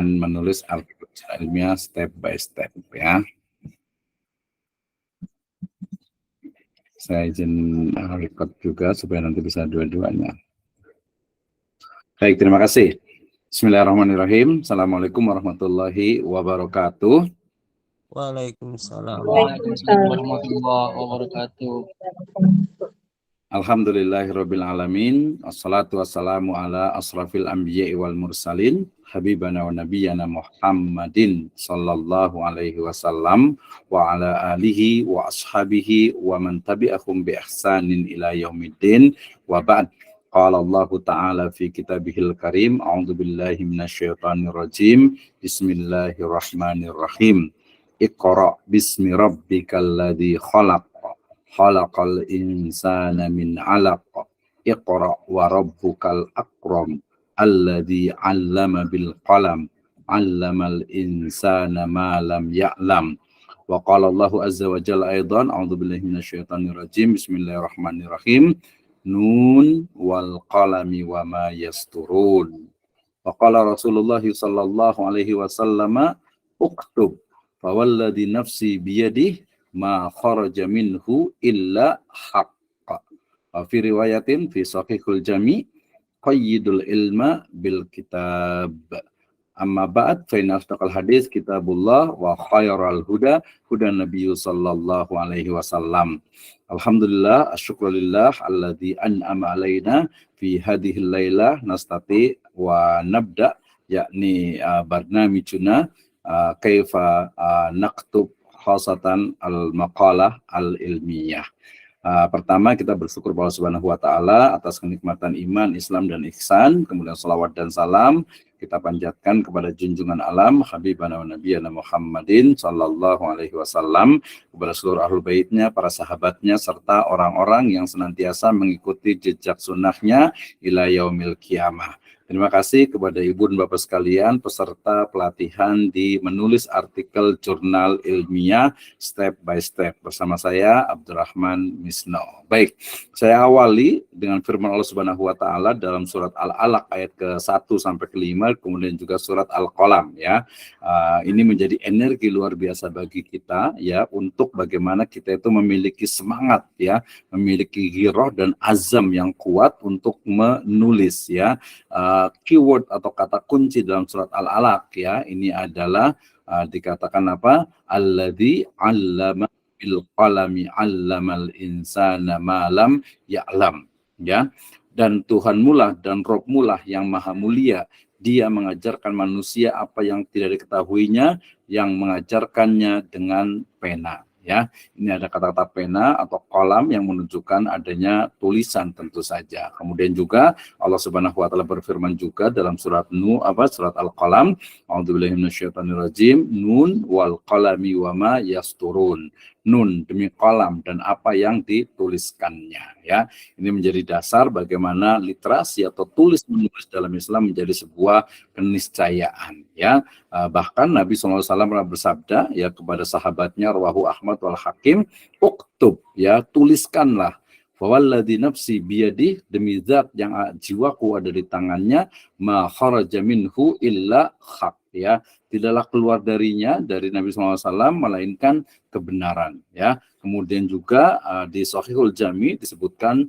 menulis artikel ilmiah step by step ya. Saya izin record juga supaya nanti bisa dua-duanya. Baik, terima kasih. Bismillahirrahmanirrahim. Assalamualaikum warahmatullahi wabarakatuh. Waalaikumsalam warahmatullahi wabarakatuh. Alhamdulillahirabbil alamin. Assalatu wassalamu ala asrafil anbiya'i wal mursalin habibana wa nabiyyana Muhammadin sallallahu alaihi wasallam wa ala alihi wa ashabihi wa man tabi'ahum bi ihsanin ila yaumiddin wa ba'd. Qala Allah Ta'ala fi kitabihil karim, a'udzu billahi minasyaitonir rajim. Bismillahirrahmanirrahim. Iqra bismi rabbikal ladzi khalaq. Khalaqal insana min 'alaq. Iqra wa rabbukal akram. Alladzi 'allama bil qalam. 'Allamal insana ma lam ya'lam. Wa qala Allahu azza wa jalla aidan, a'udzu billahi minasyaitonir rajim. Bismillahirrahmanirrahim. Nun wal qalami wa ma yasturun. Wa qala Rasulullah sallallahu alaihi wasallam, uktub fa walladhi nafsi biyadihi ma kharaja minhu illa haqqa. Wa fi riwayatin fi sahihul jami' qayyidul ilma bil kitab. Amma ba'd fa inna asdaqal hadis kitabullah wa khairal huda huda nabiyyu sallallahu alaihi wasallam. Alhamdulillah, asyukrulillah alladzi an'ama alaina fi hadhihi lailah nastati wa nabda yakni barnamijuna kaifa naktub khasatan al-maqalah al-ilmiyah. Pertama kita bersyukur kepada Allah Subhanahu wa taala atas kenikmatan iman, Islam dan ihsan, kemudian salawat dan salam kita panjatkan kepada junjungan alam habibana wa nabiyana Muhammadin sallallahu alaihi wasallam, kepada seluruh ahlul baitnya, para sahabatnya serta orang-orang yang senantiasa mengikuti jejak sunnahnya ila yaumil qiyamah. Terima kasih kepada ibu dan bapak sekalian peserta pelatihan di menulis artikel jurnal ilmiah step by step bersama saya Abdurrahman Misno. Baik, saya awali dengan firman Allah Subhanahu wa taala dalam surat Al-Alaq ayat ke-1 sampai ke-5, kemudian juga surat Al-Qalam ya. Ini menjadi energi luar biasa bagi kita ya, untuk bagaimana kita itu memiliki semangat ya, memiliki giroh dan azam yang kuat untuk menulis ya. Keyword atau kata kunci dalam surat Al-Alaq ya, ini adalah dikatakan apa? Alladzi 'allama bil qalami 'allamal insana ma lam ya'lam ya. Dan Tuhanmu lah dan Rabbmu lah yang maha mulia, dia mengajarkan manusia apa yang tidak diketahuinya, yang mengajarkannya dengan pena. Ya, ini ada kata-kata pena atau kolam yang menunjukkan adanya tulisan tentu saja. Kemudian juga Allah Subhanahu wa taala berfirman juga dalam surat surat Al-Qalam, a'udzubillahi minasyaitonirrajim, nun wal qalami wa ma yasturun. Nun demi kolam dan apa yang dituliskannya ya. Ini menjadi dasar bagaimana literasi atau tulis menulis dalam Islam menjadi sebuah keniscayaan ya. Bahkan Nabi SAW pernah bersabda ya kepada sahabatnya rawahu Ahmad wal Hakim, uktub ya, tuliskanlah, fawalladzi nafsi biyadih, demi zat yang jiwaku ada di tangannya, ma kharaja minhu illa haq ya, tidaklah keluar darinya dari Nabi SAW melainkan kebenaran ya. Kemudian juga di Sahihul Jami disebutkan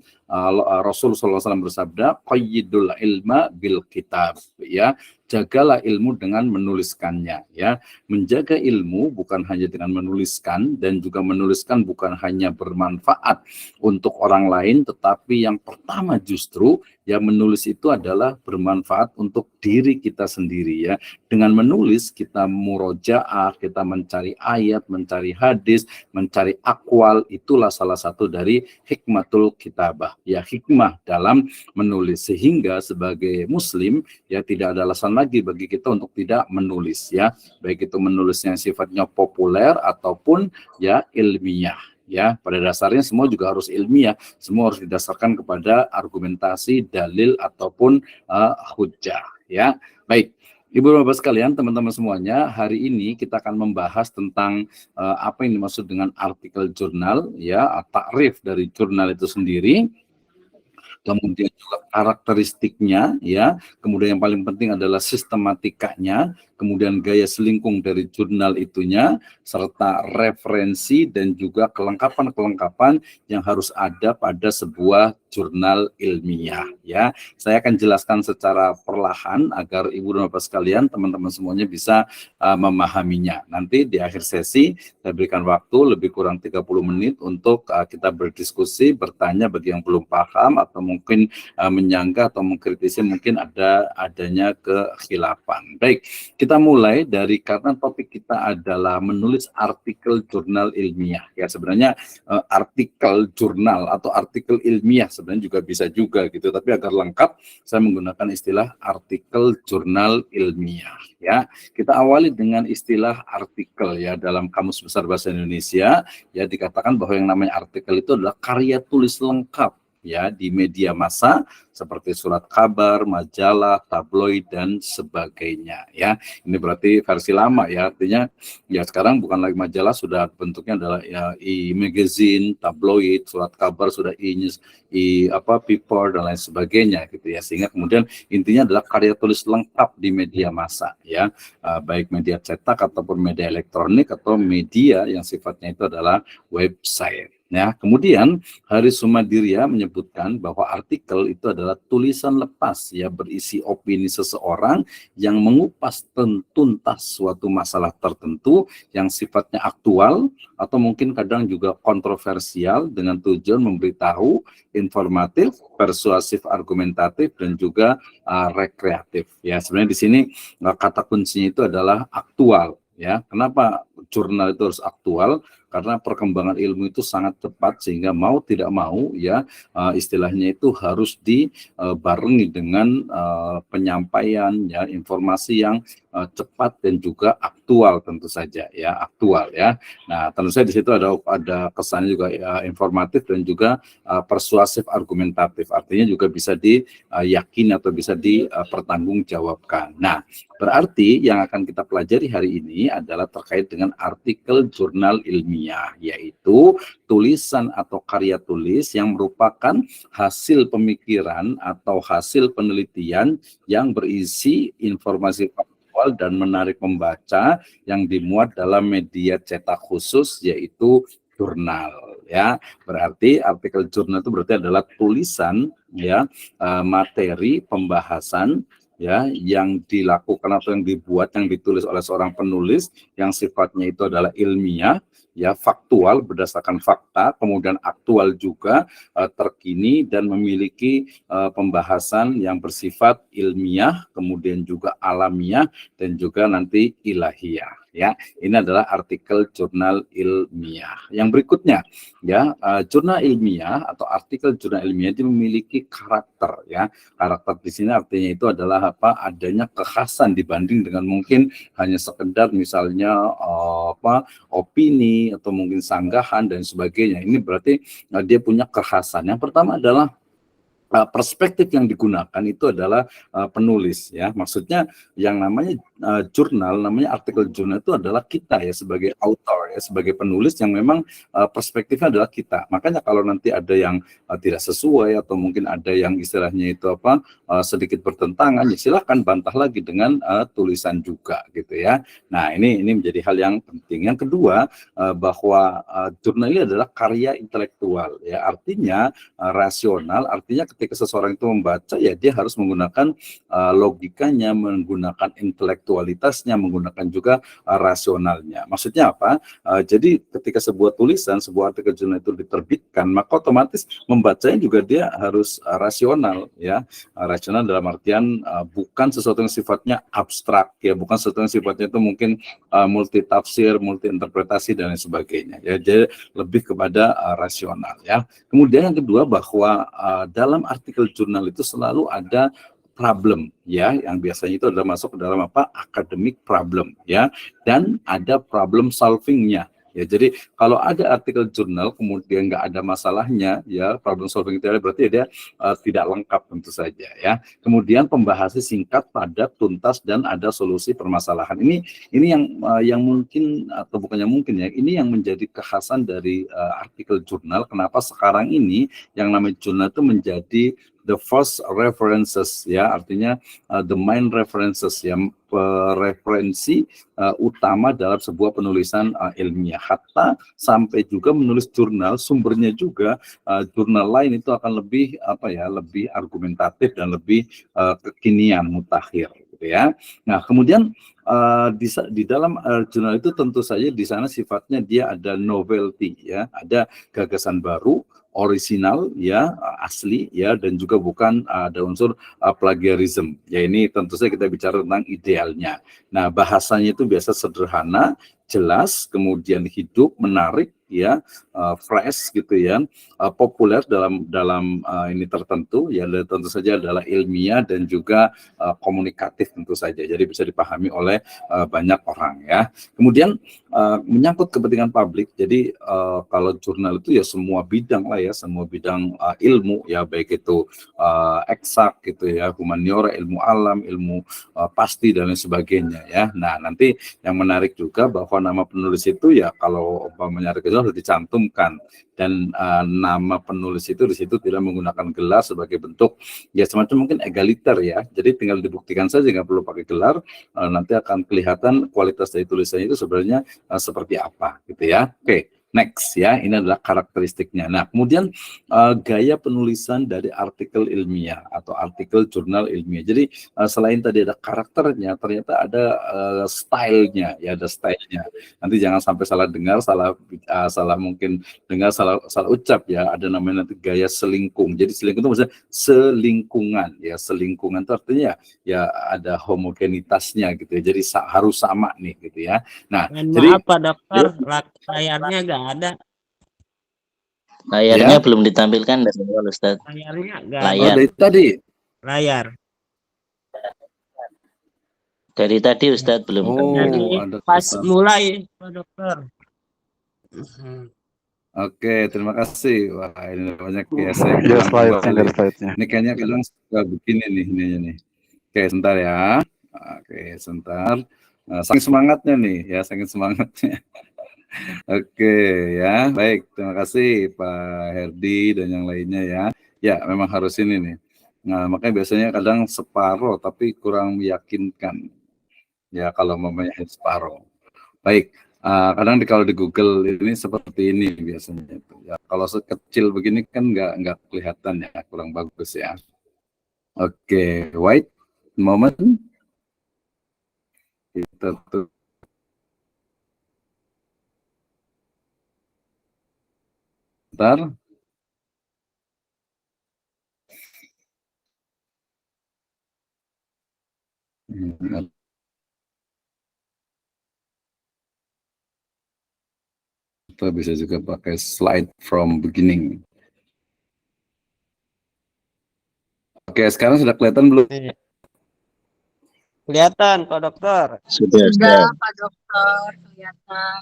Rasul SAW bersabda, qayyidul ilma bil kitab ya, jagalah ilmu dengan menuliskannya ya. Menjaga ilmu bukan hanya dengan menuliskan, dan juga menuliskan bukan hanya bermanfaat untuk orang lain, tetapi yang pertama justru yang menulis itu adalah bermanfaat untuk diri kita sendiri ya. Dengan menulis kita murojaah, kita mencari ayat, mencari hadis, mencari akwal, itulah salah satu dari hikmatul kitabah ya, hikmah dalam menulis, sehingga sebagai muslim ya tidak ada alasan lagi bagi kita untuk tidak menulis ya, baik itu menulis yang sifatnya populer ataupun ya ilmiah ya. Pada dasarnya semua juga harus ilmiah, semua harus didasarkan kepada argumentasi, dalil ataupun hujjah ya. Baik, Ibu dan Bapak sekalian, teman-teman semuanya, hari ini kita akan membahas tentang apa yang dimaksud dengan artikel jurnal ya, takrif dari jurnal itu sendiri. kemudian juga karakteristiknya, ya, kemudian yang paling penting adalah sistematikanya, kemudian gaya selingkung dari jurnal itunya, serta referensi dan juga kelengkapan-kelengkapan yang harus ada pada sebuah jurnal ilmiah, ya. Saya akan jelaskan secara perlahan agar Ibu dan Bapak sekalian, teman-teman semuanya bisa memahaminya. Nanti di akhir sesi saya berikan waktu lebih kurang 30 menit untuk kita berdiskusi, bertanya bagi yang belum paham atau mungkin menyanggah atau mengkritisi mungkin adanya kekhilafan. Baik, kita mulai dari karena topik kita adalah menulis artikel jurnal ilmiah. Ya, sebenarnya artikel jurnal atau artikel ilmiah sebenarnya juga bisa juga gitu, tapi agar lengkap saya menggunakan istilah artikel jurnal ilmiah, ya. Kita awali dengan istilah artikel, ya. Dalam Kamus Besar Bahasa Indonesia, ya, dikatakan bahwa yang namanya artikel itu adalah karya tulis lengkap, ya, di media massa seperti surat kabar, majalah, tabloid dan sebagainya, ya. Ini berarti versi lama, ya. Artinya ya sekarang bukan lagi majalah, sudah bentuknya adalah ya e-magazine, tabloid, surat kabar sudah e-news, paper dan lain sebagainya gitu, ya. Sehingga kemudian intinya adalah karya tulis lengkap di media massa, ya. Baik media cetak ataupun media elektronik atau media yang sifatnya itu adalah website. Ya, kemudian Haris Sumadiria menyebutkan bahwa artikel itu adalah tulisan lepas, ya, berisi opini seseorang yang mengupas tuntas suatu masalah tertentu yang sifatnya aktual atau mungkin kadang juga kontroversial dengan tujuan memberitahu, informatif, persuasif, argumentatif dan juga rekreatif. Ya, sebenarnya di sini kata kuncinya itu adalah aktual. Ya, kenapa jurnal itu harus aktual? Karena perkembangan ilmu itu sangat cepat sehingga mau tidak mau, ya, istilahnya itu harus dibarengi dengan penyampaian, ya, informasi yang cepat dan juga aktual tentu saja, ya, aktual, ya. Nah, tentu saja di situ ada kesannya juga informatif dan juga persuasif argumentatif, artinya juga bisa diyakini atau bisa dipertanggungjawabkan. Nah, berarti yang akan kita pelajari hari ini adalah terkait dengan artikel jurnal ilmiah, yaitu tulisan atau karya tulis yang merupakan hasil pemikiran atau hasil penelitian yang berisi informasi faktual dan menarik membaca yang dimuat dalam media cetak khusus yaitu jurnal, ya. Berarti artikel jurnal itu berarti adalah tulisan, ya, materi pembahasan, ya, yang dilakukan atau yang dibuat, yang ditulis oleh seorang penulis yang sifatnya itu adalah ilmiah, ya, faktual berdasarkan fakta, kemudian aktual juga, terkini dan memiliki pembahasan yang bersifat ilmiah, kemudian juga alamiah dan juga nanti ilahiyah, ya. Ini adalah artikel jurnal ilmiah. Yang berikutnya, ya, jurnal ilmiah atau artikel jurnal ilmiah itu memiliki karakter, ya. Karakter di sini artinya itu adalah adanya kekhasan dibanding dengan mungkin hanya sekedar misalnya opini atau mungkin sanggahan dan sebagainya. Ini berarti dia punya kekhasan. Yang pertama adalah perspektif yang digunakan itu adalah penulis, ya. Maksudnya yang namanya jurnal, namanya artikel jurnal itu adalah kita, ya, sebagai author, ya, sebagai penulis yang memang perspektifnya adalah kita. Makanya kalau nanti ada yang tidak sesuai atau mungkin ada yang istilahnya itu sedikit bertentangan, ya silahkan bantah lagi dengan tulisan juga gitu, ya. Nah, ini menjadi hal yang penting. Yang kedua, bahwa jurnal ini adalah karya intelektual, ya. Artinya rasional, artinya ketika seseorang itu membaca, ya, dia harus menggunakan logikanya, menggunakan intelektualitasnya, menggunakan juga rasionalnya. Maksudnya apa? Jadi ketika sebuah tulisan, sebuah artikel jurnal itu diterbitkan, maka otomatis membacanya juga dia harus rasional, ya. Rasional dalam artian bukan sesuatu yang sifatnya abstrak, ya, bukan sesuatu yang sifatnya itu mungkin multi tafsir, multi interpretasi dan lain sebagainya, ya. Jadi lebih kepada rasional, ya. Kemudian yang kedua, bahwa dalam artikel jurnal itu selalu ada problem, ya, yang biasanya itu adalah masuk ke dalam academic problem, ya, dan ada problem solvingnya, ya. Jadi kalau ada artikel jurnal kemudian nggak ada masalahnya, ya, problem solving itu berarti dia tidak lengkap tentu saja, ya. Kemudian pembahasan singkat, padat, tuntas dan ada solusi permasalahan. Ini yang mungkin atau bukannya mungkin, ya, ini yang menjadi kekhasan dari artikel jurnal. Kenapa sekarang ini yang namanya jurnal itu menjadi the first references, ya, artinya the main references, ya, referensi utama dalam sebuah penulisan ilmiah. Hatta sampai juga menulis jurnal, sumbernya juga jurnal lain itu akan lebih lebih argumentatif dan lebih kekinian, mutakhir, gitu ya. Nah, kemudian di dalam jurnal itu tentu saja di sana sifatnya dia ada novelty, ya, ada gagasan baru, orisinal, ya, asli, ya, dan juga bukan ada unsur plagiarism. Ya, ini tentu saja kita bicara tentang idealnya. Nah, bahasanya itu biasa sederhana, jelas, kemudian hidup, menarik, ya, fresh, gitu ya, populer dalam ini tertentu, ya, dan tentu saja adalah ilmiah dan juga komunikatif tentu saja. Jadi bisa dipahami oleh banyak orang, ya. Kemudian menyangkut kepentingan publik. Jadi kalau jurnal itu ya semua bidang lah, ya, semua bidang ilmu, ya, baik itu eksak, gitu ya, humaniora, ilmu alam, ilmu pasti dan lain sebagainya, ya. Nah, nanti yang menarik juga bahwa nama penulis itu, ya, kalau mencari gelar harus dicantumkan, dan nama penulis itu di situ tidak menggunakan gelar sebagai bentuk, ya, semacam mungkin egaliter, ya. Jadi tinggal dibuktikan saja, nggak perlu pakai gelar, nanti akan kelihatan kualitas dari tulisannya itu sebenarnya seperti apa, gitu ya. Oke, next, ya, ini adalah karakteristiknya. Nah, kemudian gaya penulisan dari artikel ilmiah atau artikel jurnal ilmiah. Jadi selain tadi ada karakternya, ternyata ada stylenya, ya, ada stylenya. Nanti jangan sampai salah dengar, salah mungkin dengar, salah ucap, ya. Ada namanya nanti gaya selingkung. Jadi selingkung itu maksudnya selingkungan, ya. Selingkungan itu artinya ya ada homogenitasnya, gitu ya. Jadi harus sama nih, gitu ya. Nah, jadi Maaf Pak Dokter, layarnya nggak ada. Layarnya ya, belum ditampilkan dari awal, Ustaz. Layarnya nggak oh, Layar. dari tadi. layar. Dari tadi Ustaz belum. Dari ada pas kesalahan. mulai Pak Dokter. Oke, terima kasih. Wah, ini banyak, ya, saya Ya, ulang slide-nya. kembali. Ini kayaknya kadang suka begini nih, ininya nih. Oke, sebentar, ya. Oke, sebentar. Saking semangatnya nih, ya, saking semangatnya. Oke, ya, baik. Terima kasih Pak Herdi dan yang lainnya, ya. Ya, memang harus ini nih. Nah, makanya biasanya kadang separuh tapi kurang meyakinkan. Ya, kalau mamanya separuh. Baik. Kadang kalau di Google ini seperti ini biasanya. Ya, kalau sekecil begini kan nggak kelihatan, ya, kurang bagus, ya. Oke, wait moment. Kita tuh bentar. Kita bisa juga pakai slide from beginning. Oke, sekarang sudah kelihatan belum? Kelihatan Pak Dokter. Sudah, Sudah, Pak Dokter, kelihatan.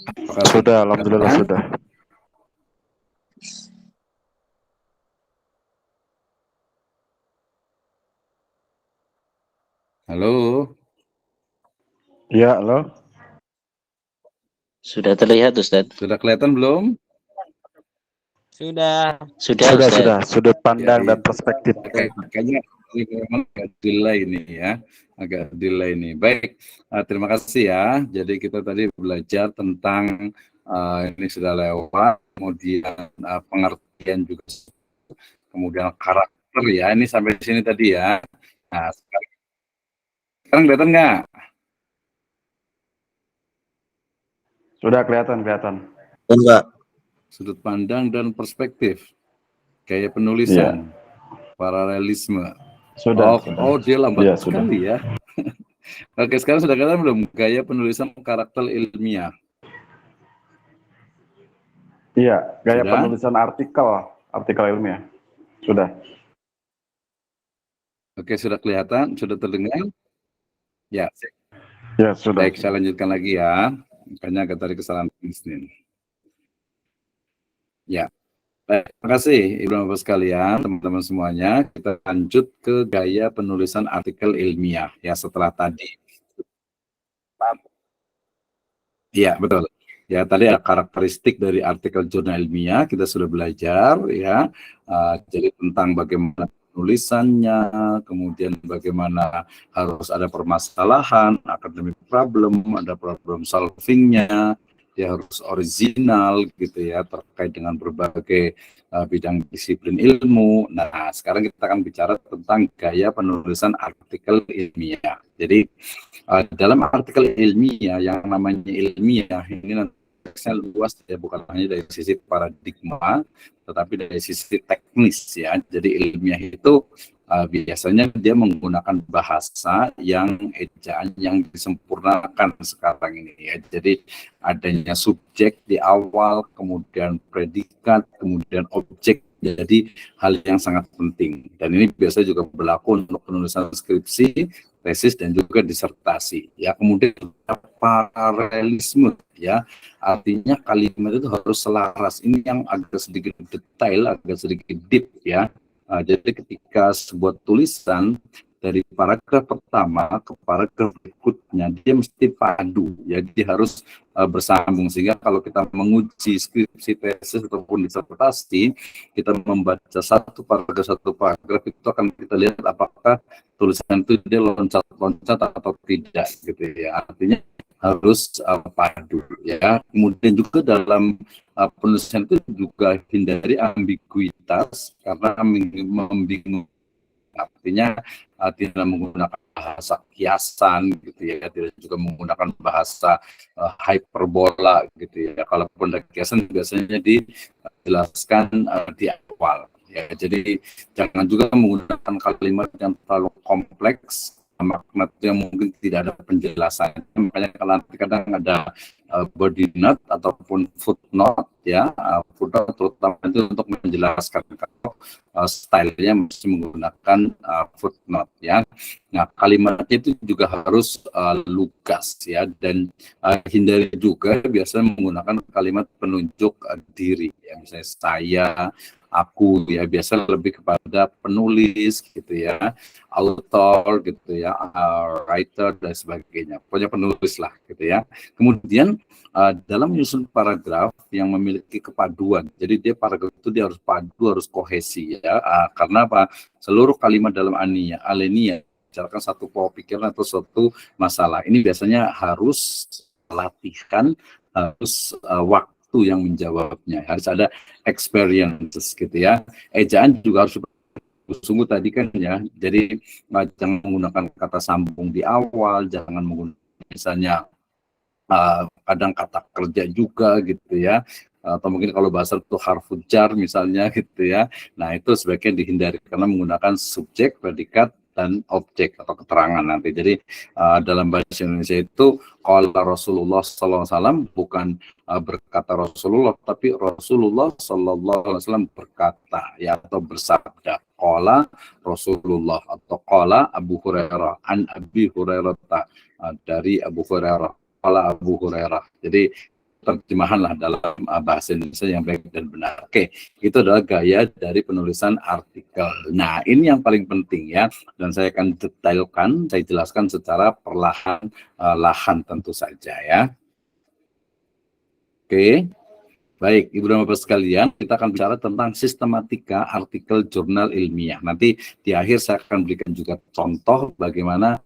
Sudah, alhamdulillah sudah. Halo. Ya, halo. Sudah terlihat Ustaz. Sudah kelihatan belum? Sudah. Sudah. Sudut pandang Ya, dan perspektif. Kayaknya memang agak delay nih, ya. Agak delay nih. Baik, terima kasih, ya. Jadi kita tadi belajar tentang ini sudah lewat, kemudian pengertian juga, kemudian karakter, ya. Ini sampai sini tadi, ya. Nah, sekarang kelihatan nggak? Sudah kelihatan. Enggak. Sudut pandang dan perspektif, gaya penulisan, paralelisme. Sudah. Oh, dia lambat Ya, sekali, ya. Oke, sekarang sudah kelihatan belum gaya penulisan karakter ilmiah? Iya, gaya Sudah? penulisan artikel ilmiah. Sudah. Oke, sudah kelihatan, sudah terdengar? Ya, Ya, sudah. baik, saya lanjutkan lagi, ya. Makanya agak tadi kesalahan teknis. Ya, baik, terima kasih Ibu Bapak sekalian, teman-teman semuanya. Kita lanjut ke gaya penulisan artikel ilmiah, ya, setelah tadi. Iya, betul. Ya, tadi ada karakteristik dari artikel jurnal ilmiah, kita sudah belajar, ya. Jadi tentang bagaimana penulisannya, kemudian bagaimana harus ada permasalahan, academic problem, ada problem solvingnya, dia harus original gitu ya, terkait dengan berbagai bidang disiplin ilmu. Nah, sekarang kita akan bicara tentang gaya penulisan artikel ilmiah. Jadi dalam artikel ilmiah, yang namanya ilmiah ini nanti luas ya, bukan hanya dari sisi paradigma, tetapi dari sisi teknis ya. Jadi ilmiah itu biasanya dia menggunakan bahasa yang ejaan yang disempurnakan sekarang ini ya. Jadi adanya subjek di awal, kemudian predikat, kemudian objek, jadi hal yang sangat penting. Dan ini biasanya juga berlaku untuk penulisan skripsi, tesis, dan juga disertasi ya. Kemudian paralelisme ya, artinya kalimat itu harus selaras. Ini yang agak sedikit detail, agak sedikit deep ya. Jadi ketika sebuah tulisan dari paragraf pertama ke paragraf berikutnya, dia mesti padu ya, dia harus bersambung, sehingga kalau kita menguji skripsi, tesis ataupun disertasi, kita membaca satu paragraf itu akan kita lihat apakah tulisan itu dia loncat-loncat atau tidak gitu ya. Artinya harus padu ya. Kemudian juga dalam penulisan itu juga hindari ambiguitas, karena membingungkan. Artinya tidak menggunakan bahasa kiasan gitu ya, tidak juga menggunakan bahasa hyperbola gitu ya. Kalaupun ada kiasan biasanya dijelaskan di awal ya. Jadi jangan juga menggunakan kalimat yang terlalu kompleks, makna yang mungkin tidak ada penjelasan. Makanya kalau nanti kadang ada body note ataupun footnote ya, footnote terutama itu untuk menjelaskan, kalau stylenya mesti menggunakan footnote ya. Nah, kalimatnya itu juga harus lugas ya, dan hindari juga biasanya menggunakan kalimat penunjuk diri ya, misalnya saya, aku ya, biasa lebih kepada penulis gitu ya, author gitu ya, writer dan sebagainya, pokoknya penulis lah gitu ya. Kemudian dalam menyusun paragraf yang memiliki kepaduan, jadi dia paragraf itu dia harus padu, harus kohesi ya, karena apa? Seluruh kalimat dalam alinea bicarakan satu pola pikiran atau suatu masalah. Ini biasanya harus latihan, harus waktu yang menjawabnya, harus ada experiences gitu ya. Ejaan juga harus sungguh tadi kan ya, jadi jangan menggunakan kata sambung di awal, jangan menggunakan misalnya kadang kata kerja juga gitu ya, atau mungkin kalau bahasa itu harfu jar misalnya gitu ya. Nah itu sebaiknya dihindari karena menggunakan subjek, predikat, dan objek atau keterangan nanti. Jadi dalam bahasa Indonesia itu qala Rasulullah SAW bukan berkata Rasulullah, tapi Rasulullah SAW berkata ya, atau bersabda. Qala Rasulullah atau qala Abu Hurairah an Abi Hurairah, dari Abu Hurairah, qala Abu Hurairah. Jadi terjemahanlah dalam bahasa Indonesia yang baik dan benar. Oke, itu adalah gaya dari penulisan artikel. Nah, ini yang paling penting ya, dan saya akan detailkan, saya jelaskan secara perlahan-lahan tentu saja ya. Oke, baik Ibu dan Bapak sekalian, kita akan bicara tentang sistematika artikel jurnal ilmiah. Nanti di akhir saya akan berikan juga contoh bagaimana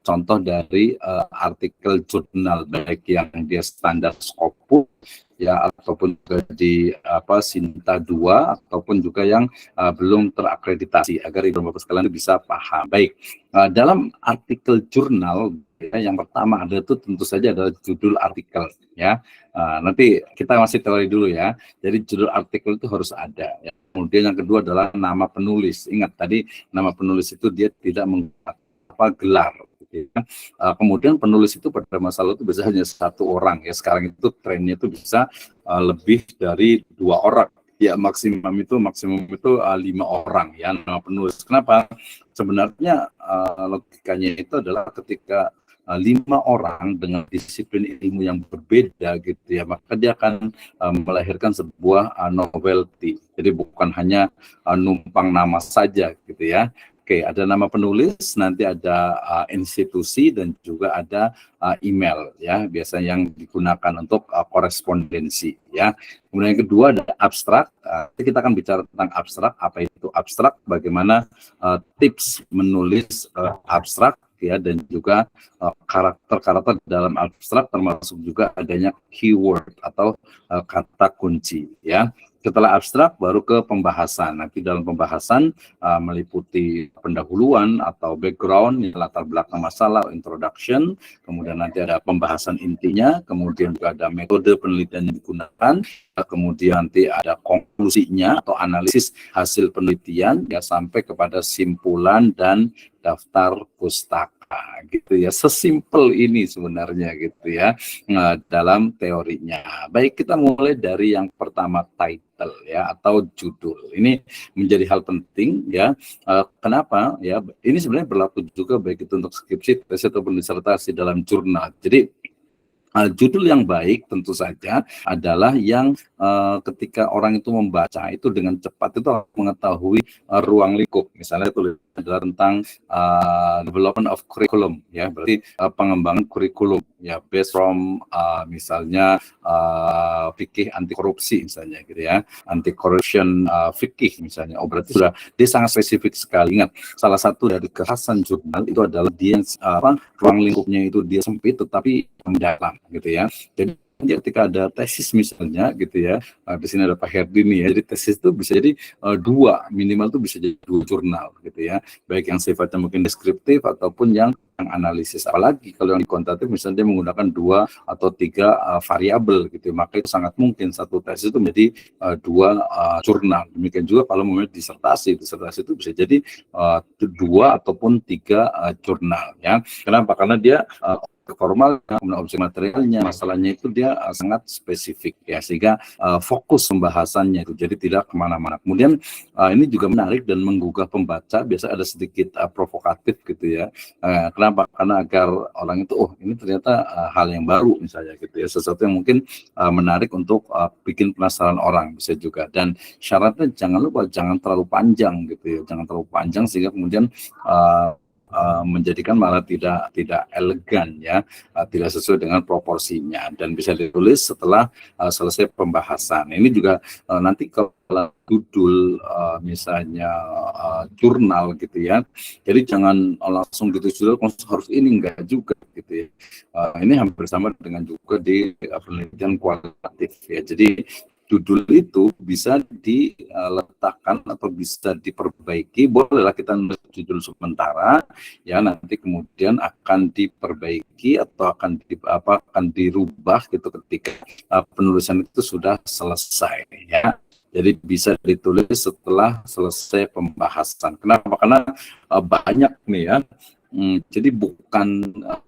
contoh dari artikel jurnal, baik yang dia standar Scopus ya, ataupun juga di Sinta 2, ataupun juga yang belum terakreditasi, agar Ibu dan Bapak sekalian bisa paham. Baik, dalam artikel jurnal ya, yang pertama ada itu tentu saja adalah judul artikel ya. Nanti kita masih teori dulu ya. Jadi judul artikel itu harus ada ya. Kemudian yang kedua adalah nama penulis. Ingat tadi nama penulis itu dia tidak menggunakan gelar gitu ya. Kemudian penulis itu pada masa lalu itu biasanya hanya satu orang ya. Sekarang itu trennya itu bisa lebih dari 2 orang. Ya maksimum itu 5 orang ya nama penulis. Kenapa? Sebenarnya logikanya itu adalah ketika 5 orang dengan disiplin ilmu yang berbeda gitu ya, maka dia akan melahirkan sebuah novelty. Jadi bukan hanya numpang nama saja gitu ya. Oke, ada nama penulis, nanti ada institusi dan juga ada email ya, biasanya yang digunakan untuk korespondensi ya. Kemudian yang kedua ada abstrak. Nanti kita akan bicara tentang abstrak, apa itu abstrak, bagaimana tips menulis abstrak ya, dan juga karakter-karakter dalam abstrak, termasuk juga adanya keyword atau kata kunci ya. Setelah abstrak baru ke pembahasan. Nanti dalam pembahasan meliputi pendahuluan atau background, latar belakang masalah, introduction, kemudian nanti ada pembahasan intinya, kemudian juga ada metode penelitian yang digunakan, kemudian nanti ada konklusinya atau analisis hasil penelitian ya, sampai kepada simpulan dan daftar pustaka gitu ya. Sesimpel ini sebenarnya gitu ya dalam teorinya. Baik, kita mulai dari yang pertama, title ya atau judul. Ini menjadi hal penting ya. Kenapa ya? Ini sebenarnya berlaku juga baik itu untuk skripsi, tesis ataupun disertasi dalam jurnal. Jadi judul yang baik tentu saja adalah yang ketika orang itu membaca itu dengan cepat itu mengetahui ruang lingkup. Misalnya tulis adalah tentang development of curriculum ya, berarti pengembangan kurikulum ya, based from misalnya fikih anti korupsi misalnya gitu ya, anti corruption fikih misalnya. Oh, berarti sudah dia sangat spesifik sekali. Ingat, salah satu dari kekhasan jurnal itu adalah dia ruang lingkupnya itu dia sempit tetapi mendalam gitu ya. Jadi ketika ada tesis misalnya gitu ya, di sini ada Pak Herdi nih ya, jadi tesis itu bisa jadi dua, minimal itu bisa jadi 2 jurnal gitu ya, baik yang sifatnya mungkin deskriptif ataupun yang analisis. Apalagi kalau yang di kuantitatif misalnya dia menggunakan 2 atau 3 variabel gitu, maka itu sangat mungkin satu tesis itu menjadi 2 jurnal. Demikian juga kalau mau disertasi itu bisa jadi 2 ataupun 3 jurnal ya. Kenapa? Karena dia formal, kemudian objek materialnya, masalahnya itu dia sangat spesifik ya, sehingga fokus pembahasannya itu jadi tidak kemana-mana. Kemudian ini juga menarik dan menggugah pembaca, biasa ada sedikit provokatif gitu ya. Kenapa? Karena agar orang itu ini ternyata hal yang baru misalnya gitu ya, sesuatu yang mungkin menarik untuk bikin penasaran orang bisa juga. Dan syaratnya jangan lupa jangan terlalu panjang gitu ya, jangan terlalu panjang sehingga kemudian menjadikan malah tidak elegan ya, tidak sesuai dengan proporsinya, dan bisa ditulis setelah selesai pembahasan. Ini juga nanti kalau judul misalnya jurnal gitu ya, jadi jangan langsung gitu judul harus ini, enggak juga gitu ya. Ini hampir sama dengan juga di penelitian kualitatif ya. Jadi judul itu bisa diletakkan atau bisa diperbaiki, bolehlah kita nulis judul sementara ya, nanti kemudian akan diperbaiki atau akan dirubah gitu ketika penulisan itu sudah selesai ya. Jadi bisa ditulis setelah selesai pembahasan. Kenapa? Karena banyak nih ya. Jadi bukan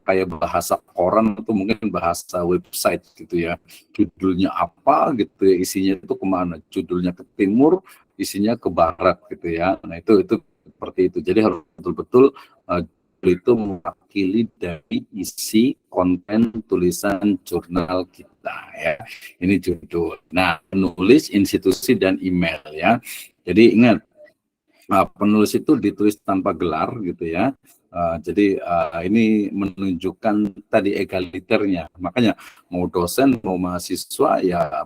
kayak bahasa koran atau mungkin bahasa website gitu ya, judulnya apa gitu ya, isinya itu kemana, judulnya ke timur, isinya ke barat gitu ya. Nah itu seperti itu. Jadi harus betul-betul itu mewakili dari isi konten tulisan jurnal kita ya. Ini judul. Nah, penulis, institusi, dan email ya. Jadi ingat, penulis itu ditulis tanpa gelar gitu ya. Jadi ini menunjukkan tadi egaliternya. Makanya mau dosen mau mahasiswa ya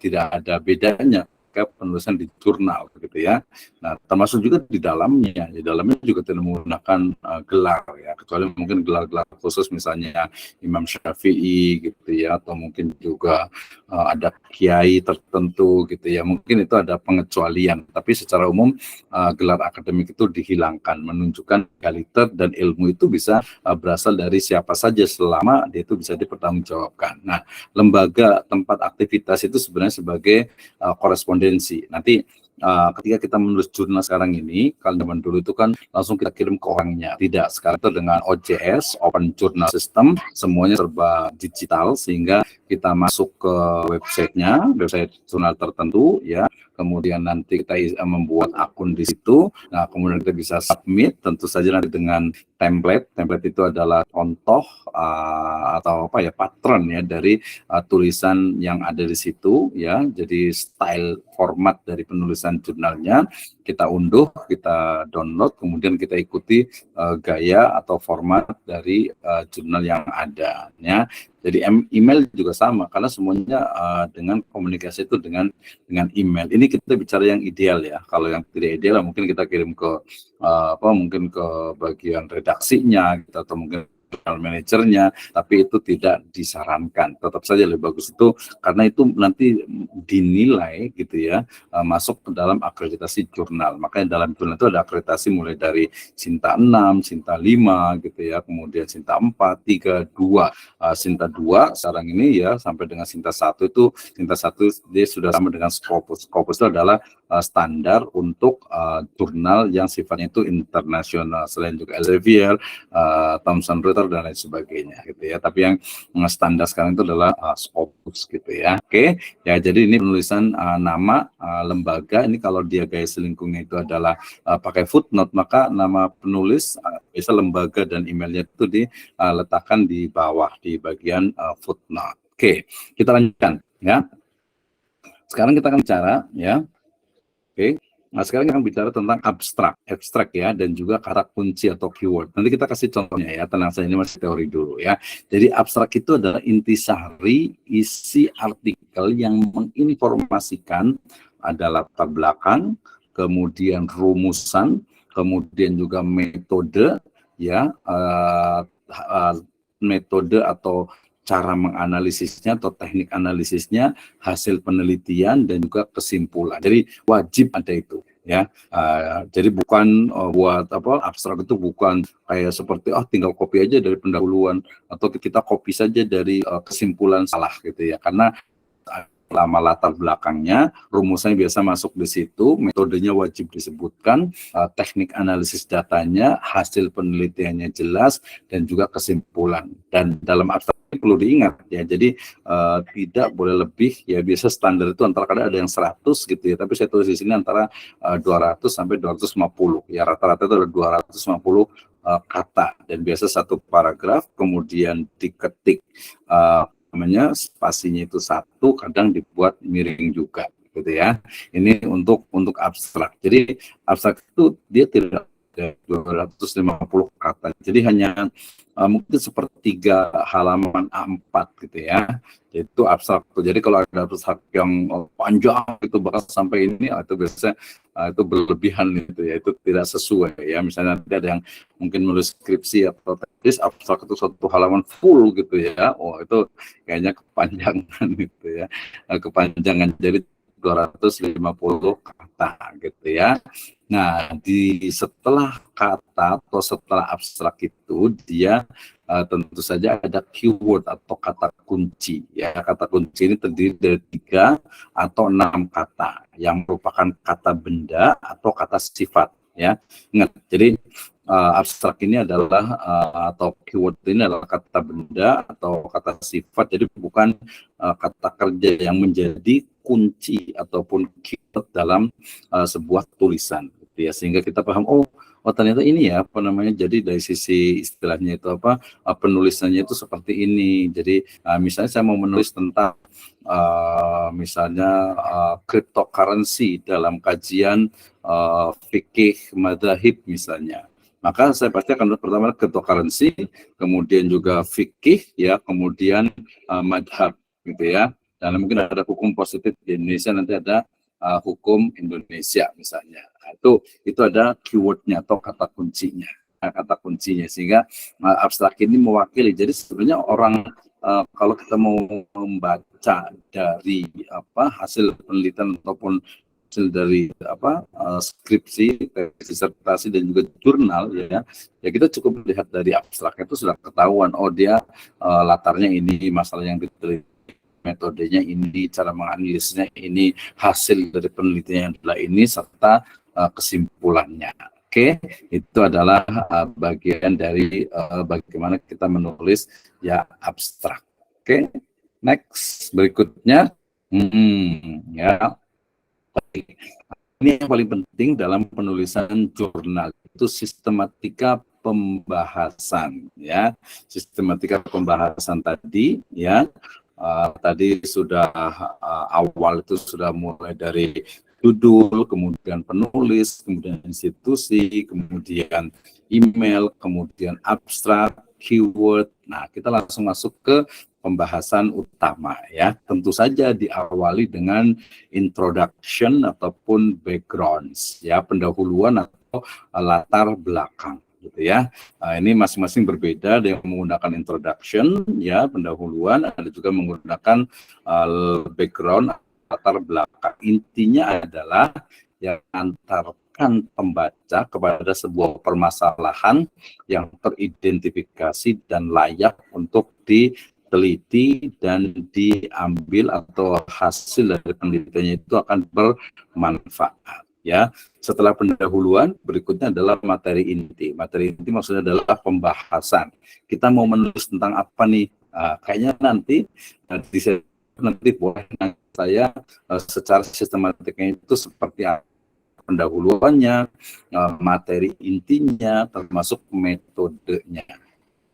tidak ada bedanya penulisan di jurnal gitu ya. Nah, termasuk juga di dalamnya juga tidak menggunakan gelar ya, kecuali mungkin gelar-gelar khusus misalnya Imam Syafi'i gitu ya, atau mungkin juga ada kiai tertentu gitu ya, mungkin itu ada pengecualian, tapi secara umum gelar akademik itu dihilangkan, menunjukkan egaliter, dan ilmu itu bisa berasal dari siapa saja selama dia itu bisa dipertanggungjawabkan. Nah, lembaga tempat aktivitas itu sebenarnya sebagai koresponden. Nanti ketika kita menulis jurnal sekarang ini, kalau zaman dulu itu kan langsung kita kirim ke orangnya. Tidak, sekarang itu dengan OJS, Open Journal System, semuanya serba digital, sehingga kita masuk ke websitenya, website jurnal tertentu ya. Kemudian nanti kita membuat akun di situ. Nah, kemudian kita bisa submit, tentu saja nanti dengan template. Template itu adalah contoh atau apa ya, pattern ya dari tulisan yang ada di situ ya. Jadi style format dari penulisan jurnalnya kita unduh, kita download, kemudian kita ikuti gaya atau format dari jurnal yang ada ya. Jadi email juga sama, karena semuanya dengan komunikasi itu dengan email. Ini kita bicara yang ideal ya. Kalau yang tidak ideal mungkin kita kirim ke mungkin ke bagian redaksinya gitu, atau mungkin manajernya, tapi itu tidak disarankan. Tetap saja lebih bagus itu, karena itu nanti dinilai gitu ya, masuk ke dalam akreditasi jurnal. Makanya dalam jurnal itu ada akreditasi mulai dari Sinta 6, Sinta 5 gitu ya, kemudian Sinta 4, 3, 2, Sinta 2 sekarang ini ya, sampai dengan Sinta 1 itu, Sinta 1 dia sudah sama dengan Scopus. Scopus itu adalah standar untuk jurnal yang sifatnya itu internasional, selain juga Elsevier, Thomson Reuters dan lain sebagainya gitu ya. Tapi yang standar sekarang itu adalah Scopus gitu ya. Oke, ya jadi ini penulisan nama lembaga. Ini kalau dia gaya selingkungnya itu adalah pakai footnote, maka nama penulis bisa lembaga dan emailnya itu diletakkan di bawah di bagian footnote. Oke, kita lanjutkan ya. Sekarang kita akan bicara ya. Oke. Nah, sekarang kita akan bicara tentang abstrak ya, dan juga kata kunci atau keyword. Nanti kita kasih contohnya ya, tenang saja, ini masih teori dulu ya. Jadi abstrak itu adalah intisari isi artikel yang menginformasikan ada latar belakang, kemudian rumusan, kemudian juga metode ya, metode atau cara menganalisisnya atau teknik analisisnya, hasil penelitian dan juga kesimpulan. Jadi wajib ada itu ya. Jadi bukan buat apa, abstrak itu bukan kayak seperti tinggal copy aja dari pendahuluan atau kita copy saja dari kesimpulan salah gitu ya. Karena lama latar belakangnya, rumusannya biasa masuk di situ, metodenya wajib disebutkan, teknik analisis datanya, hasil penelitiannya jelas, dan juga kesimpulan. Dan dalam abstrak perlu diingat ya, jadi tidak boleh lebih ya, biasa standar itu antara kadang ada yang 100 gitu ya, tapi saya tulis di sini antara 200 sampai 250 ya, rata-rata itu ada 250 kata, dan biasa satu paragraf, kemudian diketik namanya spasinya itu 1, kadang dibuat miring juga gitu ya. Ini untuk abstrak. Jadi abstrak itu dia tidak 250 kata. Jadi hanya mungkin sepertiga halaman A4 gitu ya. Itu abstrak. Jadi kalau ada abstrak yang panjang itu bahkan sampai ini, itu biasanya itu berlebihan gitu ya. Itu tidak sesuai ya. Misalnya nanti ada yang mungkin menulis skripsi atau tesis, abstrak itu 1 halaman full gitu ya. Oh, itu kayaknya kepanjangan gitu ya. Kepanjangan. Jadi 250 kata gitu ya. Nah, setelah kata atau setelah abstrak itu dia tentu saja ada keyword atau kata kunci ya. Kata kunci ini terdiri dari 3 atau 6 kata yang merupakan kata benda atau kata sifat ya. Ingat, jadi abstrak ini adalah atau keyword ini adalah kata benda atau kata sifat. Jadi bukan kata kerja yang menjadi kunci ataupun keyword dalam sebuah tulisan gitu ya, sehingga kita paham oh ternyata ini ya apa namanya, jadi dari sisi istilahnya itu apa, penulisannya itu seperti ini. Jadi misalnya saya mau menulis tentang misalnya cryptocurrency dalam kajian fikih madzhab misalnya, maka saya pasti akan pertama cryptocurrency, kemudian juga fikih ya, kemudian madhab gitu ya. Dan mungkin ada hukum positif di Indonesia, nanti ada hukum Indonesia misalnya. Nah, itu ada keywordnya atau kata kuncinya, sehingga abstrak ini mewakili. Jadi sebenarnya orang kalau kita mau membaca dari hasil penelitian ataupun hasil dari skripsi, disertasi dan juga jurnal ya kita cukup lihat dari abstraknya itu sudah ketahuan oh dia latarnya ini, masalah yang diteliti, metodenya ini, cara menganalisisnya ini, hasil dari penelitian adalah ini, serta kesimpulannya. Oke, itu adalah bagian dari bagaimana kita menulis ya abstrak. Oke, next berikutnya ya. Ini yang paling penting dalam penulisan jurnal, itu sistematika pembahasan, ya. Sistematika pembahasan tadi, ya. Tadi sudah awal itu sudah mulai dari judul, kemudian penulis, kemudian institusi, kemudian email, kemudian abstrak, keyword. Nah, kita langsung masuk ke pembahasan utama, ya. Tentu saja diawali dengan introduction ataupun backgrounds, ya, pendahuluan atau latar belakang, gitu ya. Ini masing-masing berbeda. Ada yang menggunakan introduction, ya, pendahuluan, ada juga menggunakan background, latar belakang. Intinya adalah yang antarkan pembaca kepada sebuah permasalahan yang teridentifikasi dan layak untuk diteliti dan diambil atau hasil dari penelitiannya itu akan bermanfaat, ya. Setelah pendahuluan, berikutnya adalah materi inti. Materi inti maksudnya adalah pembahasan. Kita mau menulis tentang apa nih? Kayaknya nanti boleh saya secara sistematiknya itu seperti apa pendahuluannya, materi intinya, termasuk metodenya.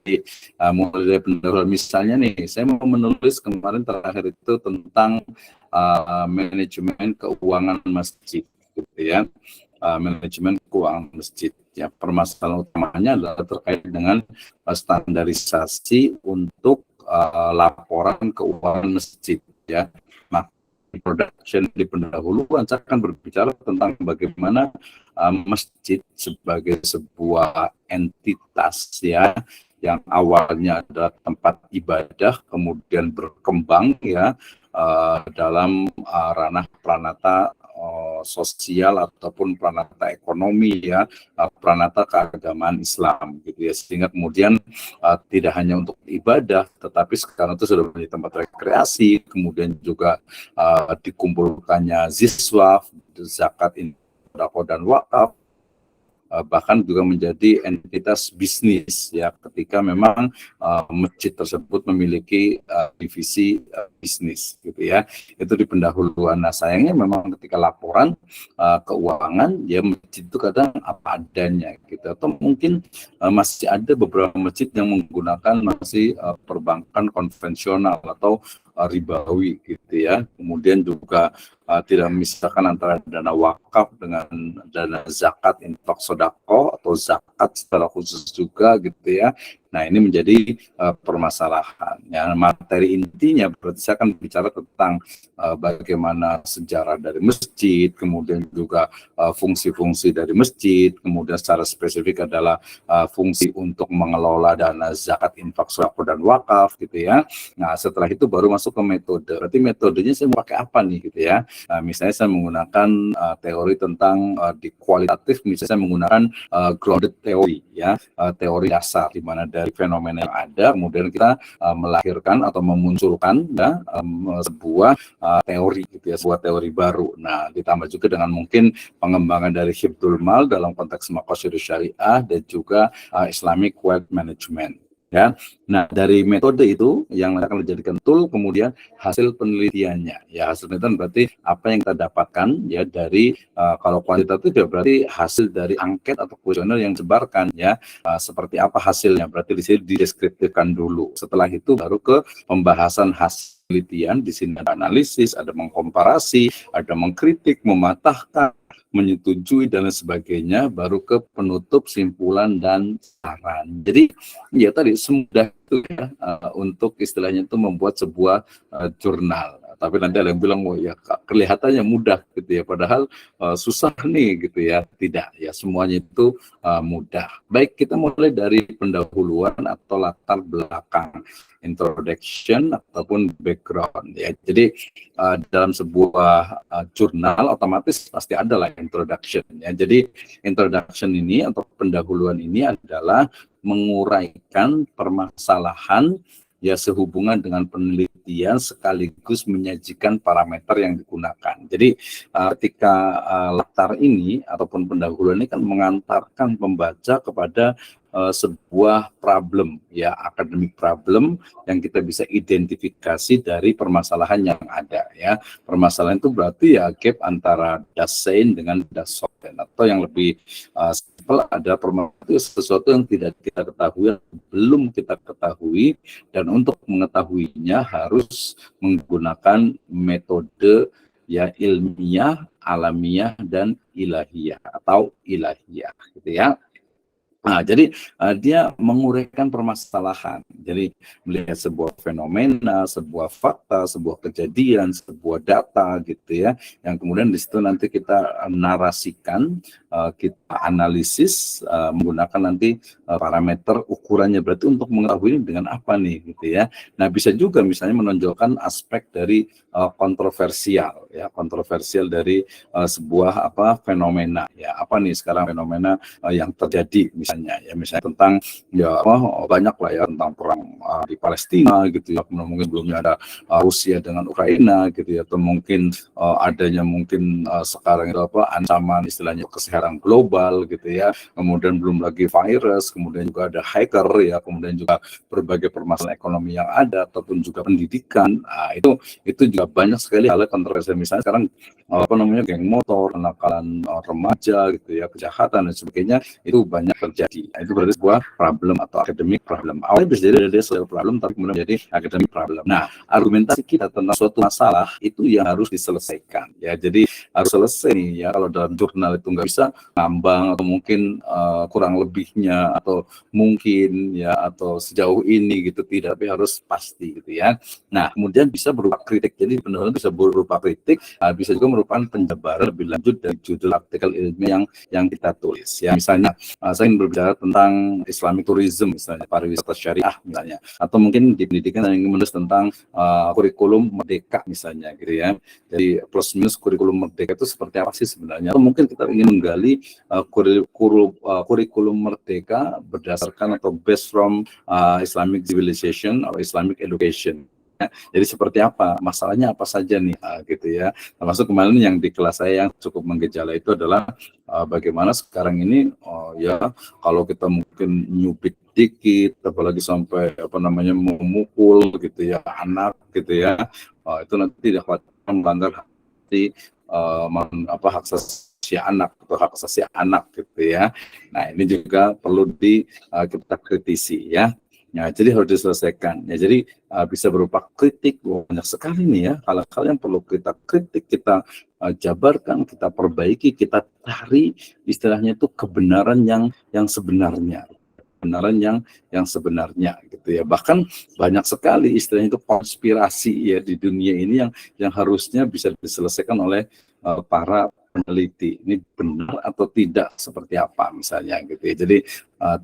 Jadi, mulai dari pendahuluan, misalnya nih, saya mau menulis kemarin terakhir itu tentang manajemen keuangan masjid, gitu ya. Manajemen keuangan masjid, ya. Permasalahan utamanya adalah terkait dengan standarisasi untuk laporan keuangan masjid, ya. Nah, introduction di pendahuluan saya akan berbicara tentang bagaimana masjid sebagai sebuah entitas, ya, yang awalnya adalah tempat ibadah, kemudian berkembang, ya, dalam ranah pranata sosial ataupun pranata ekonomi, ya, pranata keagamaan Islam, gitu ya, sehingga kemudian tidak hanya untuk ibadah, tetapi sekarang itu sudah menjadi tempat rekreasi, kemudian juga dikumpulkannya ziswa, zakat, sedekah dan wakaf, bahkan juga menjadi entitas bisnis, ya, ketika memang masjid tersebut memiliki divisi bisnis, gitu ya. Itu di pendahuluan. Nah, sayangnya memang ketika laporan keuangan, ya, masjid itu kadang apa adanya, gitu. Atau mungkin masih ada beberapa masjid yang menggunakan masih perbankan konvensional atau ribawi, gitu ya. Kemudian juga tidak memisahkan antara dana wakaf dengan dana zakat, infak, sedekah atau zakat secara khusus juga, gitu ya. Nah, ini menjadi permasalahan. Ya, materi intinya berarti saya akan bicara tentang bagaimana sejarah dari masjid, kemudian juga fungsi-fungsi dari masjid, kemudian secara spesifik adalah fungsi untuk mengelola dana zakat, infak, sedekah dan wakaf, gitu ya. Nah, setelah itu baru masuk ke metode. Berarti metodenya saya mau pakai apa nih, gitu ya. Misalnya saya menggunakan teori tentang di kualitatif, misalnya saya menggunakan grounded theory, ya, teori dasar, di mana dari fenomena yang ada, kemudian kita melahirkan atau memunculkan, ya, sebuah teori, gitu ya, sebuah teori baru. Nah, ditambah juga dengan mungkin pengembangan dari hifdzul mal dalam konteks maqasid syariah dan juga Islamic Wealth Management, ya. Nah, dari metode itu yang akan dijadikan tool, kemudian hasil penelitiannya, ya. Hasil penelitian berarti apa yang kita dapatkan, ya, dari kalau kualitatif ya berarti hasil dari angket atau kuesioner yang disebarkan, ya. Seperti apa hasilnya, berarti di sini dideskripsikan dulu. Setelah itu baru ke pembahasan hasil penelitian. Di sini ada analisis, ada mengkomparasi, ada mengkritik, mematahkan, menyetujui dan lain sebagainya, baru ke penutup, simpulan dan saran. Jadi ya tadi semudah itu, ya, untuk istilahnya itu membuat sebuah jurnal. Tapi nanti ada yang bilang, oh ya kelihatannya mudah, gitu ya, padahal susah nih, gitu ya. Tidak, ya, semuanya itu mudah. Baik, kita mulai dari pendahuluan atau latar belakang, introduction ataupun background, ya. Jadi dalam sebuah jurnal otomatis pasti ada lah introduction, ya. Jadi introduction ini atau pendahuluan ini adalah menguraikan permasalahan, ya, sehubungan dengan penelitian sekaligus menyajikan parameter yang digunakan. Jadi ketika latar ini ataupun pendahuluan ini kan mengantarkan pembaca kepada sebuah problem, ya, academic problem yang kita bisa identifikasi dari permasalahan yang ada, ya. Permasalahan itu berarti ya gap antara das Sein dengan das Sollen, atau yang lebih simpel ada permasalahan itu sesuatu yang tidak kita ketahui, belum kita ketahui, dan untuk mengetahuinya harus menggunakan metode ya ilmiah, alamiah, dan ilahiyah atau ilahiyah, gitu ya. Nah, jadi dia menguraikan permasalahan. Jadi melihat sebuah fenomena, sebuah fakta, sebuah kejadian, sebuah data, gitu ya, yang kemudian di situ nanti kita narasikan, kita analisis menggunakan nanti parameter ukurannya, berarti untuk mengetahui dengan apa nih, gitu ya. Nah, bisa juga misalnya menonjolkan aspek dari kontroversial, ya, kontroversial dari sebuah fenomena, ya, apa nih sekarang fenomena yang terjadi, misalnya tentang ya banyak lah ya, tentang perang di Palestina, gitu ya, mungkin belumnya ada Rusia dengan Ukraina, gitu ya, atau mungkin adanya mungkin sekarang itu ancaman istilahnya kesehatan global, gitu ya, kemudian belum lagi virus, kemudian juga ada hacker, ya, kemudian juga berbagai permasalahan ekonomi yang ada, ataupun juga pendidikan. Itu juga banyak sekali hal kontroversial, misalnya sekarang geng motor, kenakalan remaja, gitu ya, kejahatan dan sebagainya, itu banyak terjadi. Itu berarti sebuah problem atau academic problem. Awalnya bisa jadi ada social problem, tapi kemudian menjadi academic problem. Nah, argumentasi kita tentang suatu masalah itu yang harus diselesaikan, ya. Jadi harus selesai nih, ya. Kalau dalam jurnal itu nggak bisa ngambang, atau mungkin kurang lebihnya, atau mungkin, ya, atau sejauh ini, gitu, tidak, tapi harus pasti, gitu ya. Nah, kemudian bisa berupa kritik. Jadi benar-benar bisa berupa kritik, bisa juga merupakan penjabaran lebih lanjut dari judul artikel ilmiah yang kita tulis, ya. Misalnya saya ingin berbicara tentang Islamic tourism, misalnya pariwisata syariah, misalnya, atau mungkin di pendidikan yang ingin menulis tentang kurikulum merdeka, misalnya, gitu ya. Jadi plus minus kurikulum merdeka itu seperti apa sih sebenarnya, atau mungkin kita ingin menggali kurikulum merdeka berdasarkan atau based from Islamic civilization atau Islamic education. Jadi seperti apa, masalahnya apa saja nih, gitu ya. Termasuk kemarin yang di kelas saya yang cukup menggejala itu adalah bagaimana sekarang ini, ya, kalau kita mungkin nyubit dikit, apalagi sampai memukul, gitu ya, anak, gitu ya, itu nanti tidak melanggar hak asasi anak atau hak asasi anak, gitu ya. Nah, ini juga perlu kita kritisi, ya. Ya, jadi harus diselesaikan. Ya, jadi bisa berupa kritik, banyak sekali nih, ya, hal-hal yang perlu kita kritik, kita jabarkan, kita perbaiki, kita cari istilahnya itu kebenaran yang sebenarnya, kebenaran yang sebenarnya, gitu ya. Bahkan banyak sekali istilahnya itu konspirasi, ya, di dunia ini yang harusnya bisa diselesaikan oleh para peneliti. Ini benar atau tidak, seperti apa misalnya, gitu ya. Jadi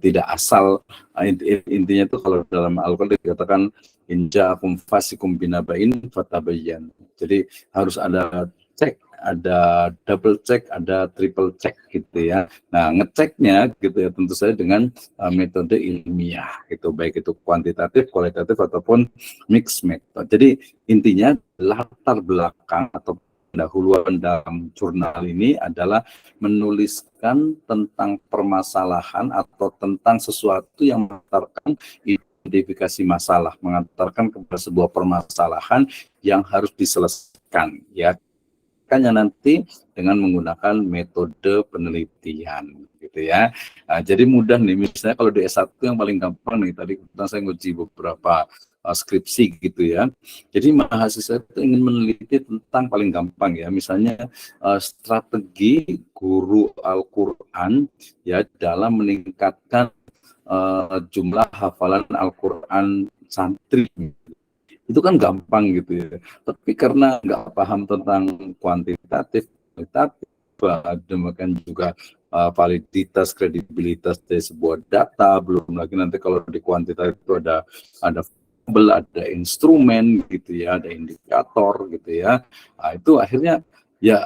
tidak asal, intinya itu kalau dalam Al-Quran dikatakan inja'akum fasikum binaba'in fatabayyan. Jadi harus ada cek, ada double check, ada triple check, gitu ya. Nah, ngeceknya, gitu ya, tentu saja dengan metode ilmiah, gitu, baik itu kuantitatif, kualitatif, ataupun mixed method. Jadi intinya latar belakang atau pendahuluan dalam jurnal ini adalah menuliskan tentang permasalahan atau tentang sesuatu yang mengantarkan identifikasi masalah, mengantarkan kepada sebuah permasalahan yang harus diselesaikan, ya, hanya nanti dengan menggunakan metode penelitian, gitu ya. Nah, jadi mudah nih, misalnya kalau di S1 yang paling gampang nih, tadi saya nguji beberapa skripsi, gitu ya. Jadi mahasiswa itu ingin meneliti tentang paling gampang, ya, misalnya strategi guru Al-Quran, ya, dalam meningkatkan jumlah hafalan Al-Quran santri. Itu kan gampang, gitu ya. Tapi karena nggak paham tentang kuantitatif, demikian juga validitas, kredibilitas dari sebuah data, belum lagi nanti kalau di kuantitatif itu ada ada instrumen, gitu ya, ada indikator, gitu ya. Nah, itu akhirnya ya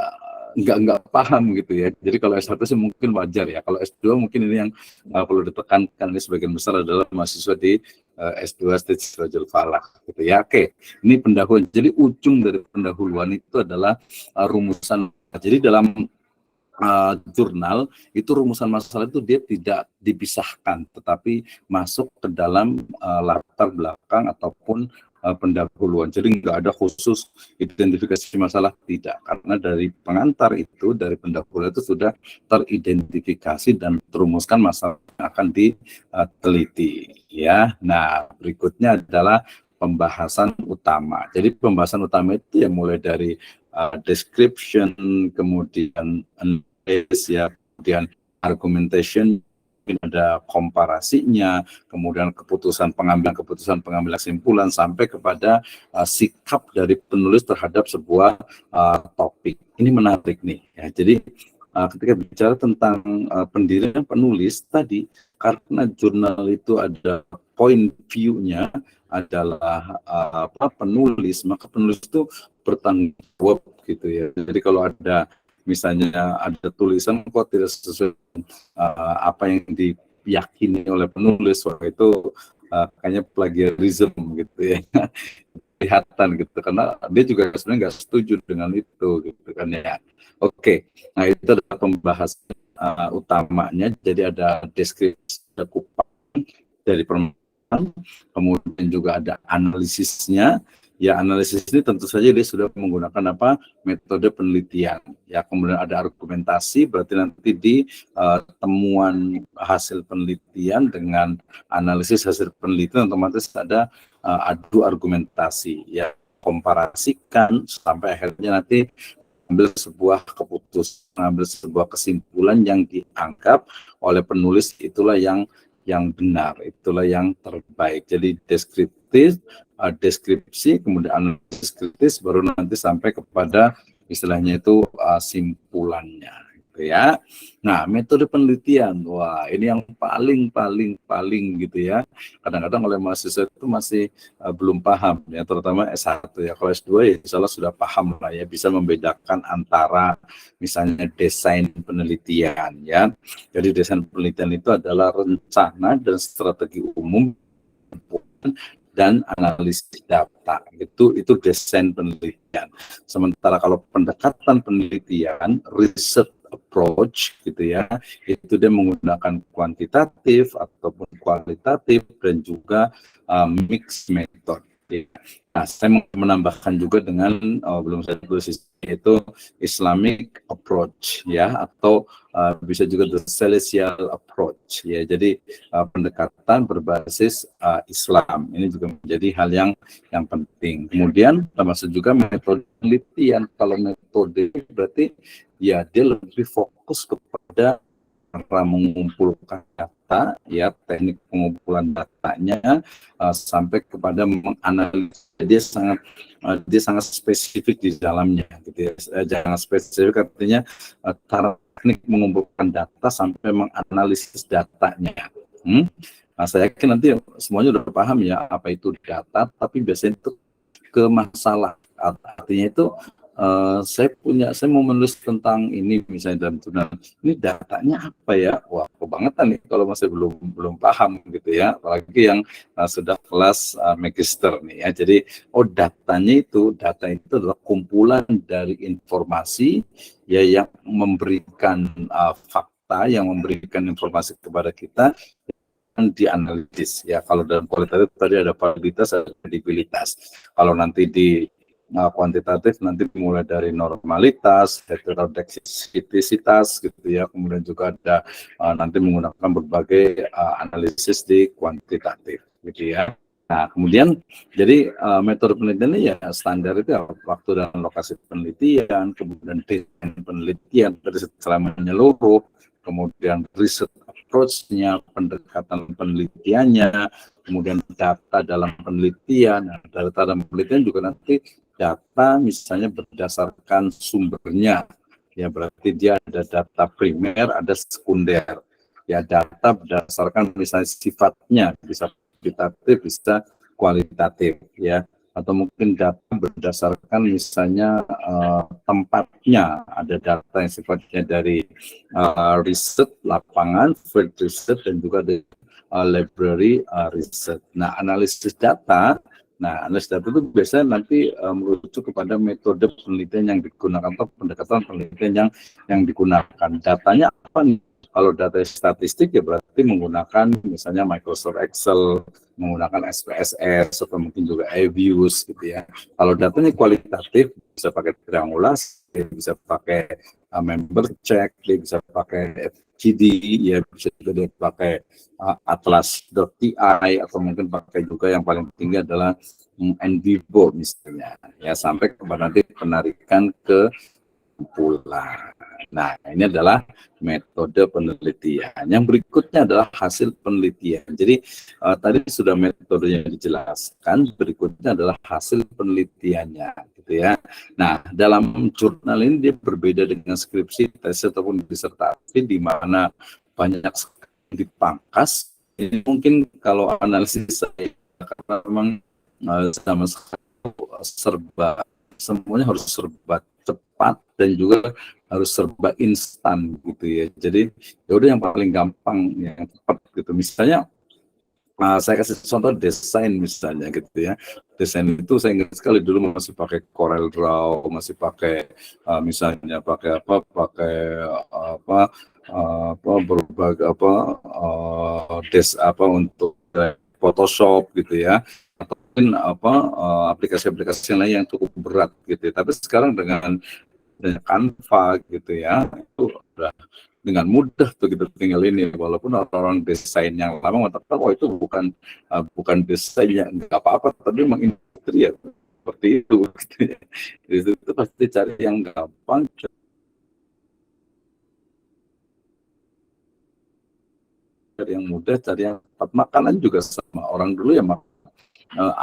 nggak paham, gitu ya. Jadi kalau S1 sih mungkin wajar, ya. Kalau S2 mungkin ini yang perlu ditekankan, ini sebagian besar adalah mahasiswa di S2 Sirajul Falah, gitu ya. Oke, ini pendahuluan. Jadi ujung dari pendahuluan itu adalah rumusan. Jadi dalam jurnal itu rumusan masalah itu dia tidak dipisahkan, tetapi masuk ke dalam latar belakang ataupun pendahuluan. Jadi nggak ada khusus identifikasi masalah, tidak, karena dari pengantar itu, dari pendahuluan itu sudah teridentifikasi dan terumuskan masalah yang akan diteliti. Ya, nah berikutnya adalah pembahasan utama. Jadi pembahasan utama itu ya mulai dari description, kemudian analysis, ya, kemudian argumentation, ada komparasinya, kemudian pengambilan keputusan, kesimpulan, sampai kepada sikap dari penulis terhadap sebuah topik. Ini menarik nih, ya. Jadi ketika bicara tentang pendirian penulis tadi, karena jurnal itu ada point view-nya adalah penulis, maka penulis itu bertanggung jawab gitu ya. Jadi kalau ada misalnya ada tulisan kok tidak sesuai apa yang diyakini oleh penulis, wah itu kayaknya plagiarism gitu ya. Kelihatan gitu, karena dia juga sebenarnya nggak setuju dengan itu gitu kan ya. Oke, nah itu adalah pembahasan utamanya. Jadi ada deskripsi, ada kupas dari permasalahan, kemudian juga ada analisisnya. Ya, analisis ini tentu saja dia sudah menggunakan metode penelitian. Ya, kemudian ada argumentasi, berarti nanti di temuan hasil penelitian dengan analisis hasil penelitian otomatis ada adu argumentasi. Ya, komparasikan sampai akhirnya nanti ambil sebuah keputusan, ambil sebuah kesimpulan yang dianggap oleh penulis itulah yang benar, itulah yang terbaik. Jadi deskripsi, kemudian analisis kritis, baru nanti sampai kepada istilahnya itu simpulannya, gitu ya. Nah, metode penelitian, wah ini yang paling gitu ya. Kadang-kadang oleh mahasiswa itu masih belum paham ya, terutama S1 ya. Kalau S2 ya insya Allah sudah paham lah ya, bisa membedakan antara misalnya desain penelitian ya. Jadi desain penelitian itu adalah rencana dan strategi umum dan analisis data, itu desain penelitian. Sementara kalau pendekatan penelitian, research approach gitu ya, itu dia menggunakan kuantitatif ataupun kualitatif dan juga mixed method. Nah, saya mau menambahkan juga dengan belum saya tulis, yaitu Islamic approach ya, atau bisa juga the celestial approach ya. Jadi pendekatan berbasis Islam ini juga menjadi hal yang penting. Kemudian termasuk juga metode penelitian. Kalau metode berarti ya dia lebih fokus kepada cara mengumpulkan data ya, teknik pengumpulan datanya sampai kepada menganalisis. Dia sangat spesifik di dalamnya gitu ya. Jangan spesifik artinya teknik mengumpulkan data sampai menganalisis datanya. Nah, saya yakin nanti semuanya udah paham ya apa itu data, tapi biasanya itu ke masalah. Artinya itu saya mau menulis tentang ini misalnya dalam jurnal, ini datanya apa ya? Wah, kebangetan nih kalau masih belum paham gitu ya, apalagi yang sudah kelas magister nih ya. Jadi data itu adalah kumpulan dari informasi ya yang memberikan fakta, yang memberikan informasi kepada kita yang dianalisis ya. Kalau dalam kualitatif tadi ada validitas, ada kredibilitas. Kalau nanti di kuantitatif nanti mulai dari normalitas, heterodexisitas gitu ya, kemudian juga ada nanti menggunakan berbagai analisis di kuantitatif gitu ya. Nah, kemudian jadi metode penelitian ya standar itu ya, waktu dan lokasi penelitian, kemudian desain penelitian dari secara menyeluruh, kemudian riset approach-nya, pendekatan penelitiannya, kemudian data dalam penelitian. Nah, data dalam penelitian juga nanti data misalnya berdasarkan sumbernya, ya berarti dia ada data primer, ada sekunder. Ya, data berdasarkan misalnya sifatnya, bisa kuantitatif, bisa kualitatif, ya. Atau mungkin data berdasarkan misalnya tempatnya, ada data yang sifatnya dari riset lapangan, field research, dan juga dari library research. Nah, analisis data Nah, analis data itu biasanya nanti merujuk kepada metode penelitian yang digunakan atau pendekatan penelitian yang digunakan. Datanya apa nih? Kalau data statistik ya berarti menggunakan misalnya Microsoft Excel, menggunakan SPSS atau mungkin juga eViews gitu ya. Kalau datanya kualitatif bisa pakai triangulasi, bisa pakai member check, bisa pakai FGD, ya bisa juga pakai atlas.ti atau mungkin pakai juga yang paling tinggi adalah NVivo misalnya, ya sampai kepada nanti penarikan ke kesimpulan. Nah, ini adalah metode penelitian. Yang berikutnya adalah hasil penelitian. Jadi tadi sudah metodenya dijelaskan, berikutnya adalah hasil penelitiannya, gitu ya. Nah, dalam jurnal ini dia berbeda dengan skripsi, tesis ataupun disertasi, di mana banyak sekali dipangkas. Ini mungkin kalau analisis saya, karena memang sama serba semuanya harus serba cepat dan juga harus serba instan gitu ya. Jadi ya udah yang paling gampang yang cepat gitu. Misalnya saya kasih contoh desain misalnya gitu ya. Desain itu saya ingat sekali dulu masih pakai Corel Draw, masih pakai misalnya pakai berbagai untuk Photoshop gitu ya. Aplikasi-aplikasi lain yang cukup berat gitu ya. Tapi sekarang dengan Canva gitu ya, itu udah dengan mudah tuh kita tinggal ini, walaupun orang-orang desain yang lama mengatakan oh itu bukan desain yang nggak apa-apa, tapi memang industri ya seperti itu gitu ya. Itu pasti cari yang gampang, cari yang mudah, cari yang tepat. Makanan juga sama, orang dulu ya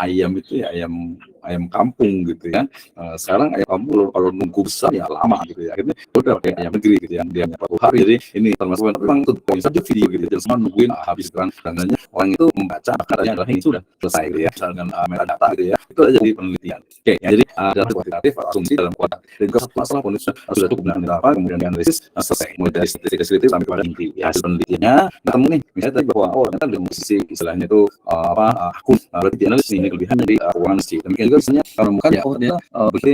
ayam itu ya ayam kampung gitu ya. Sekarang ayam kampung kalau nunggu besar ya lama gitu ya. Akhirnya udah pakai ayam negeri gitu yang dia 40 hari. Jadi ini termasuk memang itu bisa di video gitu. Jangan semua nungguin habis kan. Dananya orang itu membaca katanya adalah ini sudah selesai gitu ya. Misalnya metadata gitu ya. Itu aja di penelitian. Oke, ya, jadi ada kuantitatif asumsi dalam kuantitatif. Dan juga satu masalah penelitian sudah cukup benar apa kemudian dianalisis selesai. Mulai dari statistik deskriptif sampai kepada inti. Ya, hasil penelitiannya ketemu nih. Misalnya tadi bahwa ternyata dari sisi istilahnya itu akun berarti dianalisis ini kelebihannya di keuangan sih. Demikian juga misalnya kalau bukan ya dia berarti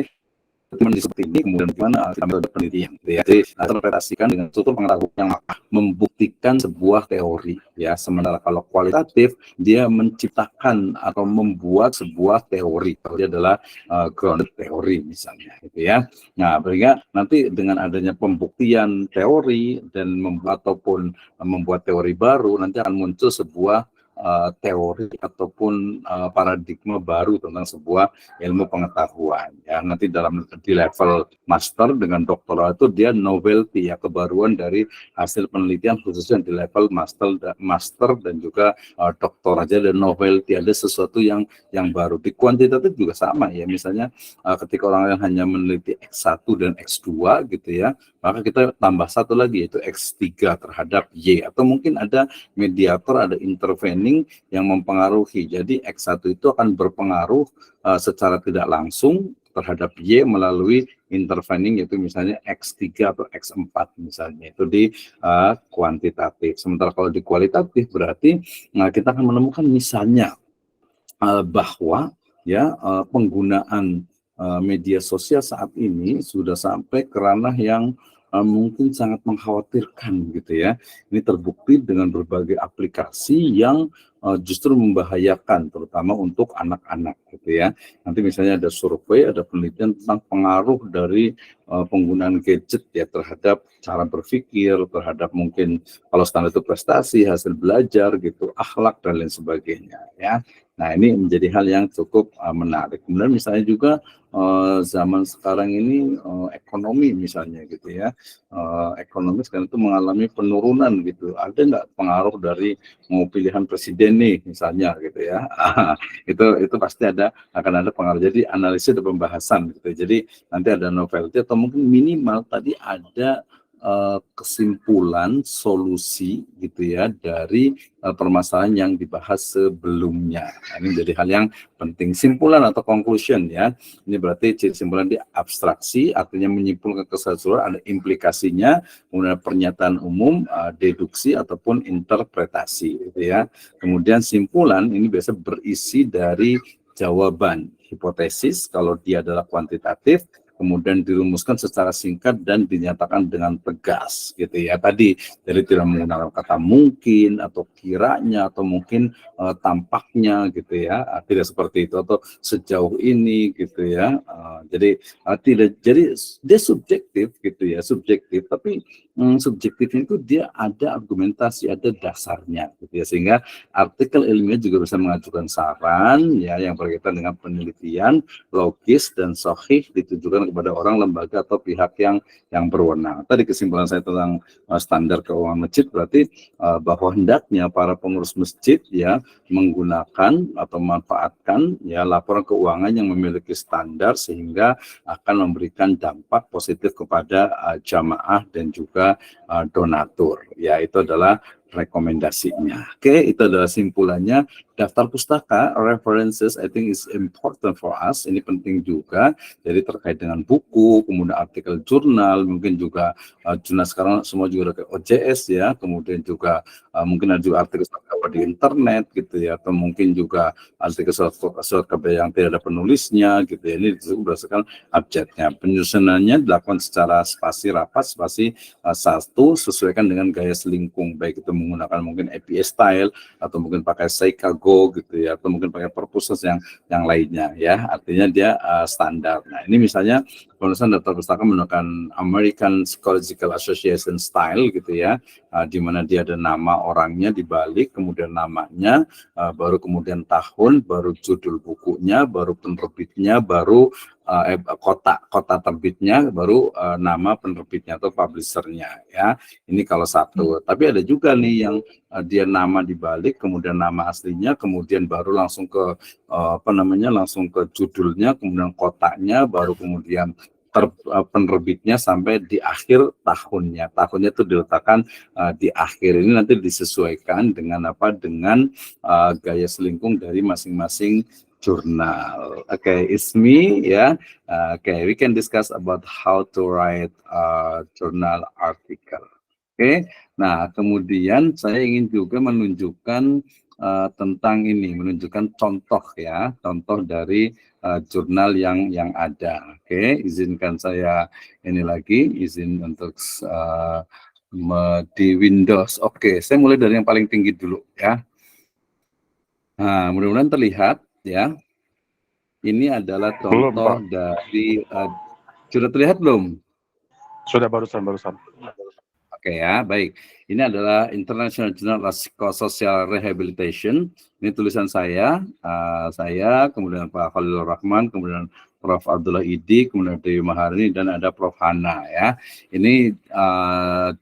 teman seperti ini kemudian bagaimana kita metode penelitian ya. Jadi interpretasikan dengan struktur pengetahuan yang membuktikan sebuah teori ya. Sementara kalau kualitatif dia menciptakan atau membuat sebuah teori. Dia adalah grounded teori misalnya gitu ya. Nah, sehingga nanti dengan adanya pembuktian teori dan membuat teori baru nanti akan muncul sebuah teori ataupun paradigma baru tentang sebuah ilmu pengetahuan ya. Nanti di level master dengan doktoral itu dia novelty ya, kebaruan dari hasil penelitian khususnya di level master dan juga doktor aja dan novelty, ada sesuatu yang baru. Di kuantitatif juga sama ya, misalnya ketika orang yang hanya meneliti X1 dan X2 gitu ya, maka kita tambah satu lagi yaitu X3 terhadap Y, atau mungkin ada mediator, ada intervening yang mempengaruhi. Jadi X1 itu akan berpengaruh secara tidak langsung terhadap Y melalui intervening, yaitu misalnya X3 atau X4 misalnya, itu di kuantitatif. Sementara kalau di kualitatif berarti kita akan menemukan misalnya bahwa ya penggunaan media sosial saat ini sudah sampai ke ranah yang mungkin sangat mengkhawatirkan gitu ya. Ini terbukti dengan berbagai aplikasi yang justru membahayakan, terutama untuk anak-anak gitu ya. Nanti misalnya ada survei, ada penelitian tentang pengaruh dari penggunaan gadget ya terhadap cara berpikir, terhadap mungkin kalau standar itu prestasi, hasil belajar gitu, akhlak dan lain sebagainya ya. Nah, ini menjadi hal yang cukup menarik. Kemudian misalnya juga zaman sekarang ini ekonomi misalnya gitu ya. Ekonomi sekarang itu mengalami penurunan gitu. Ada nggak pengaruh dari mau pilihan presiden nih misalnya gitu ya. Itu pasti akan ada pengaruh. Jadi analisis dan pembahasan gitu. Jadi nanti ada novelty atau mungkin minimal tadi ada kesimpulan solusi gitu ya dari permasalahan yang dibahas sebelumnya. Nah, ini menjadi hal yang penting. Simpulan atau conclusion ya. Ini berarti simpulan di abstraksi, artinya menyimpulkan keseluruhan, ada implikasinya, kemudian pernyataan umum, deduksi ataupun interpretasi gitu ya. Kemudian simpulan ini biasa berisi dari jawaban hipotesis kalau dia adalah kuantitatif, kemudian dirumuskan secara singkat dan dinyatakan dengan tegas gitu ya tadi. Jadi tidak menggunakan kata mungkin atau kiranya atau mungkin tampaknya gitu ya, tidak seperti itu, atau sejauh ini gitu ya. Jadi tidak, jadi dia subjektif gitu ya, subjektif, tapi subjektif itu dia ada argumentasi, ada dasarnya gitu ya, sehingga artikel ilmiah juga bisa mengajukan saran ya yang berkaitan dengan penelitian logis dan sahih ditujukan kepada orang, lembaga atau pihak yang berwenang. Tadi kesimpulan saya tentang standar keuangan masjid berarti bahwa hendaknya para pengurus masjid ya menggunakan atau memanfaatkan ya laporan keuangan yang memiliki standar sehingga akan memberikan dampak positif kepada jamaah dan juga donatur. Ya, itu adalah rekomendasinya. Oke, itu adalah simpulannya. Daftar pustaka, references, I think is important for us. Ini penting juga. Jadi terkait dengan buku, kemudian artikel jurnal, mungkin juga jurnal sekarang semua juga kayak OJS ya. Kemudian juga mungkin ada juga artikel surat di internet gitu ya, atau mungkin juga artikel surat kabar yang tidak ada penulisnya gitu ya. Ini berdasarkan abjadnya. Penyusunannya dilakukan secara spasi rapat, spasi satu, sesuaikan dengan gaya selingkung, baik itu menggunakan mungkin APA style atau mungkin pakai Seikago gitu ya, atau mungkin pakai purposes yang lainnya ya, artinya dia standar. Nah ini misalnya penulisan daftar pustaka menggunakan American Psychological Association style gitu ya, di mana dia ada nama orangnya di balik, kemudian namanya, baru kemudian tahun, baru judul bukunya, baru penerbitnya, baru kota terbitnya, baru nama penerbitnya atau publishernya ya. Ini kalau satu. Tapi ada juga nih yang dia nama dibalik, kemudian nama aslinya, kemudian baru langsung ke langsung ke judulnya, kemudian kotanya, baru kemudian penerbitnya sampai di akhir tahunnya. Tahunnya itu diletakkan di akhir. Ini nanti disesuaikan dengan apa? Dengan gaya selingkung dari masing-masing jurnal. Okay, Ismi ya. Okay, we can discuss about how to write journal article. Oke, nah kemudian saya ingin juga menunjukkan tentang ini, menunjukkan contoh ya, contoh dari jurnal yang ada. Oke, izinkan saya ini lagi, izin untuk di Windows. Oke, saya mulai dari yang paling tinggi dulu ya. Nah, mudah-mudahan terlihat ya. Ini adalah contoh dari sudah terlihat belum? Sudah barusan. Oke ya, baik. Ini adalah International Journal of Psychosocial Rehabilitation. Ini tulisan saya, kemudian Pak Khalilur Rahman, kemudian Prof. Abdullah Idi, kemudian Dewi Maharini, dan ada Prof. Hana ya. Ini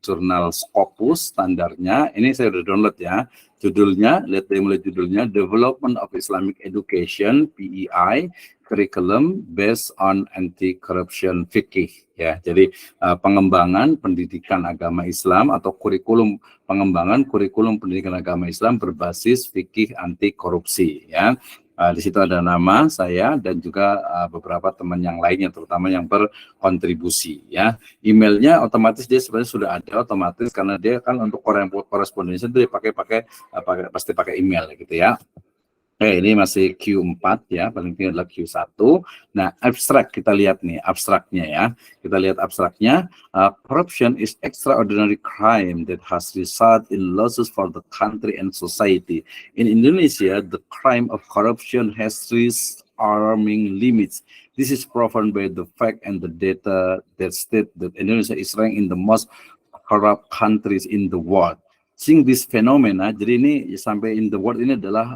jurnal Scopus standarnya. Ini saya udah download ya. Judulnya, lihat dari mulai judulnya, Development of Islamic Education, PEI, Curriculum Based on Anti-Corruption Fiqh. Ya, jadi pengembangan pendidikan agama Islam atau pengembangan kurikulum pendidikan agama Islam berbasis fikih anti korupsi. Ya, di situ ada nama saya dan juga beberapa teman yang lainnya, terutama yang berkontribusi. Ya, emailnya otomatis dia sebenarnya sudah ada otomatis karena dia kan untuk korespondensi itu dia pasti pakai email gitu ya. Ini masih Q4 ya, paling tinggi adalah Q1. Nah, abstrak kita lihat nih, abstraknya ya. Kita lihat abstraknya. Corruption is extraordinary crime that has resulted in losses for the country and society. In Indonesia, the crime of corruption has reached alarming limits. This is proven by the fact and the data that state that Indonesia is ranked in the most corrupt countries in the world. Seeing this phenomena, jadi ini sampai in the world ini adalah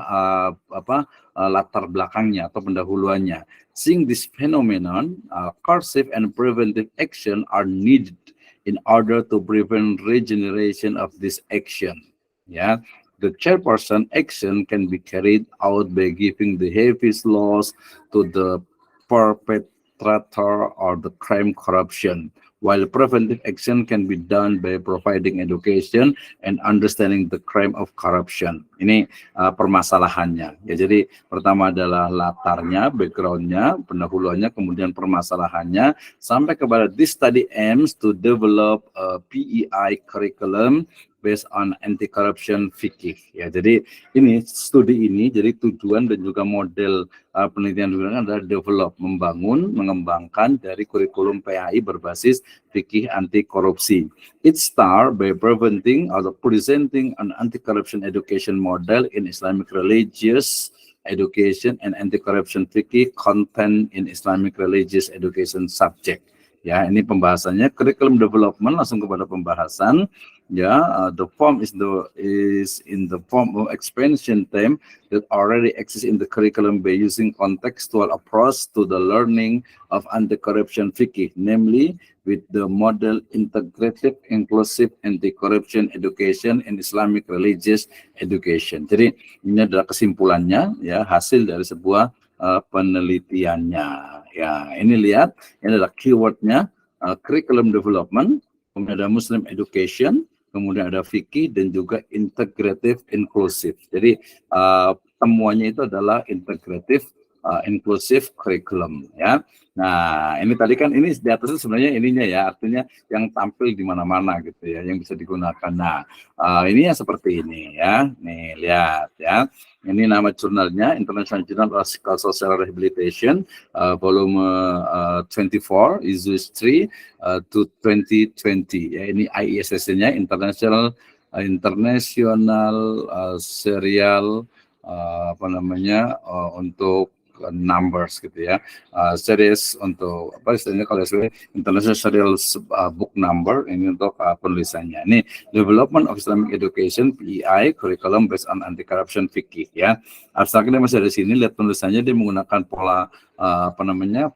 latar belakangnya atau pendahuluannya. Seeing this phenomenon, coercive and preventive action are needed in order to prevent regeneration of this action. Yeah, the chairperson action can be carried out by giving the heaviest loss to the perpetrator or the crime corruption. While preventive action can be done by providing education and understanding the crime of corruption. Ini permasalahannya. Ya, jadi pertama adalah latarnya, backgroundnya, pendahuluannya, kemudian permasalahannya, sampai kepada this study aims to develop a PEI curriculum based on anti-corruption fikih. Ya, jadi ini studi ini, jadi tujuan dan juga model penelitian digunakan adalah develop, membangun, mengembangkan dari kurikulum PAI berbasis fikih anti korupsi. It start by preventing or presenting an anti-corruption education model in Islamic religious education and anti-corruption fikih content in Islamic religious education subject. Ya, ini pembahasannya curriculum development, langsung kepada pembahasan. Ya, the form is in the form of expansion theme that already exists in the curriculum by using contextual approach to the learning of anti-corruption fikih, namely with the model integrative, inclusive anti-corruption education in Islamic religious education. Jadi ini adalah kesimpulannya, ya, hasil dari sebuah penelitiannya. Ya, ini lihat, ini adalah keywordnya, curriculum development, kemudian ada Muslim education, kemudian ada fikih, dan juga integrative inclusive. Jadi temuannya itu adalah integrative inclusive curriculum, ya. Nah, ini tadi kan ini di atas itu sebenarnya ininya ya, artinya yang tampil di mana-mana gitu ya, yang bisa digunakan. Nah, ini yang seperti ini ya. Nih, lihat ya. Ini nama jurnalnya, International Journal of Social Rehabilitation, volume 24, issue 3 to 2020. Ya, ini IISS-nya, International Serial untuk numbers gitu ya, series untuk apa istilahnya kalau saya International Serial Book Number, ini untuk penulisannya. Ini Development of Islamic Education PEI Curriculum Based on Anti-Corruption Fikih ya. Abstraknya masih ada sini, lihat penulisannya dia menggunakan pola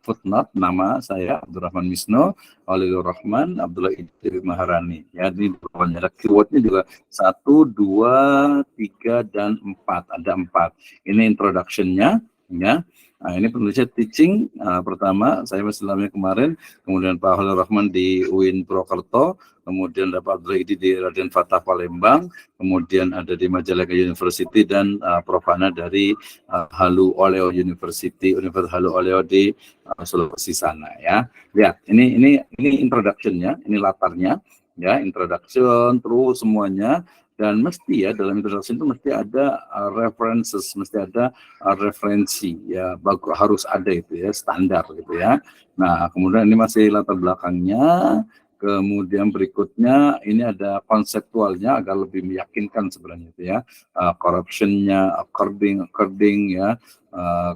footnote, nama saya Abdurrahman Misno, Walidur Rahman, Abdullah Idris Maharani. Ya, di bawahnya ada keywordnya juga 1, 2, 3, dan 4. Ada 4. Ini introduction-nya. Ya, nah, ini penulisnya teaching pertama saya masih lamanya kemarin, kemudian Pak Halil Rahman di UIN Purwokerto, kemudian dapat Abdul Idi di Raden Fatah Palembang, kemudian ada di Majalengka University, dan Prof Hana dari Halu Oleo University, Universitas Halu Oleo di Sulawesi sana ya. Lihat, ini introduction-nya, ini latarnya ya, introduction terus semuanya. Dan mesti ya dalam introduction itu mesti ada references, mesti ada referensi ya, bagus, harus ada itu ya, standar gitu ya. Nah, kemudian ini masih latar belakangnya, kemudian berikutnya ini ada konseptualnya agar lebih meyakinkan sebenarnya itu ya, corruption-nya, according ya,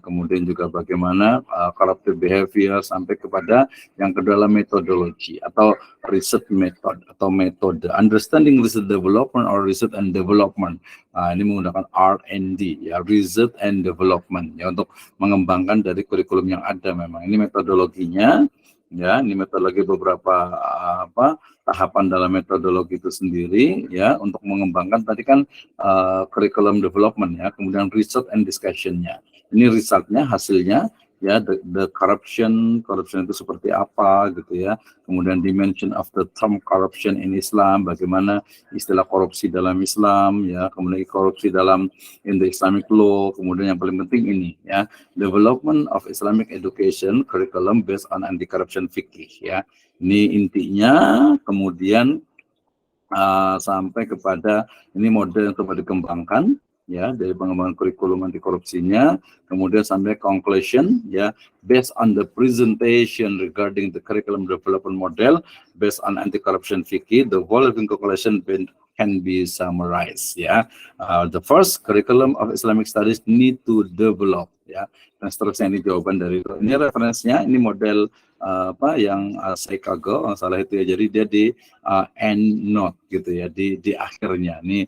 kemudian juga bagaimana corruptive behavior, sampai kepada yang kedua metodologi atau research method atau metode, understanding research development or research and development. Ini menggunakan R&D ya, research and development ya, untuk mengembangkan dari kurikulum yang ada. Memang ini metodologinya ya, ini metodologi beberapa tahapan dalam metodologi itu sendiri ya, untuk mengembangkan tadi kan curriculum development ya, kemudian research and discussion-nya. Ini resultnya, hasilnya ya, the corruption itu seperti apa gitu ya, kemudian dimension of the term corruption in Islam, bagaimana istilah korupsi dalam Islam ya, kemudian korupsi in the Islamic law, kemudian yang paling penting ini ya, development of Islamic education curriculum based on anti-corruption fikih ya. Ini intinya, kemudian sampai kepada ini model yang coba dikembangkan ya, dari pengembangan kurikulum anti korupsinya, kemudian sampai conclusion ya, based on the presentation regarding the curriculum development model based on anti corruption fikih, the following conclusion can be summarized ya. The first, curriculum of Islamic studies need to develop ya, dan seterusnya. Ini jawaban dari ini, referensinya ini model yang Chicago salah itu ya, jadi dia di end note gitu ya, di akhirnya ini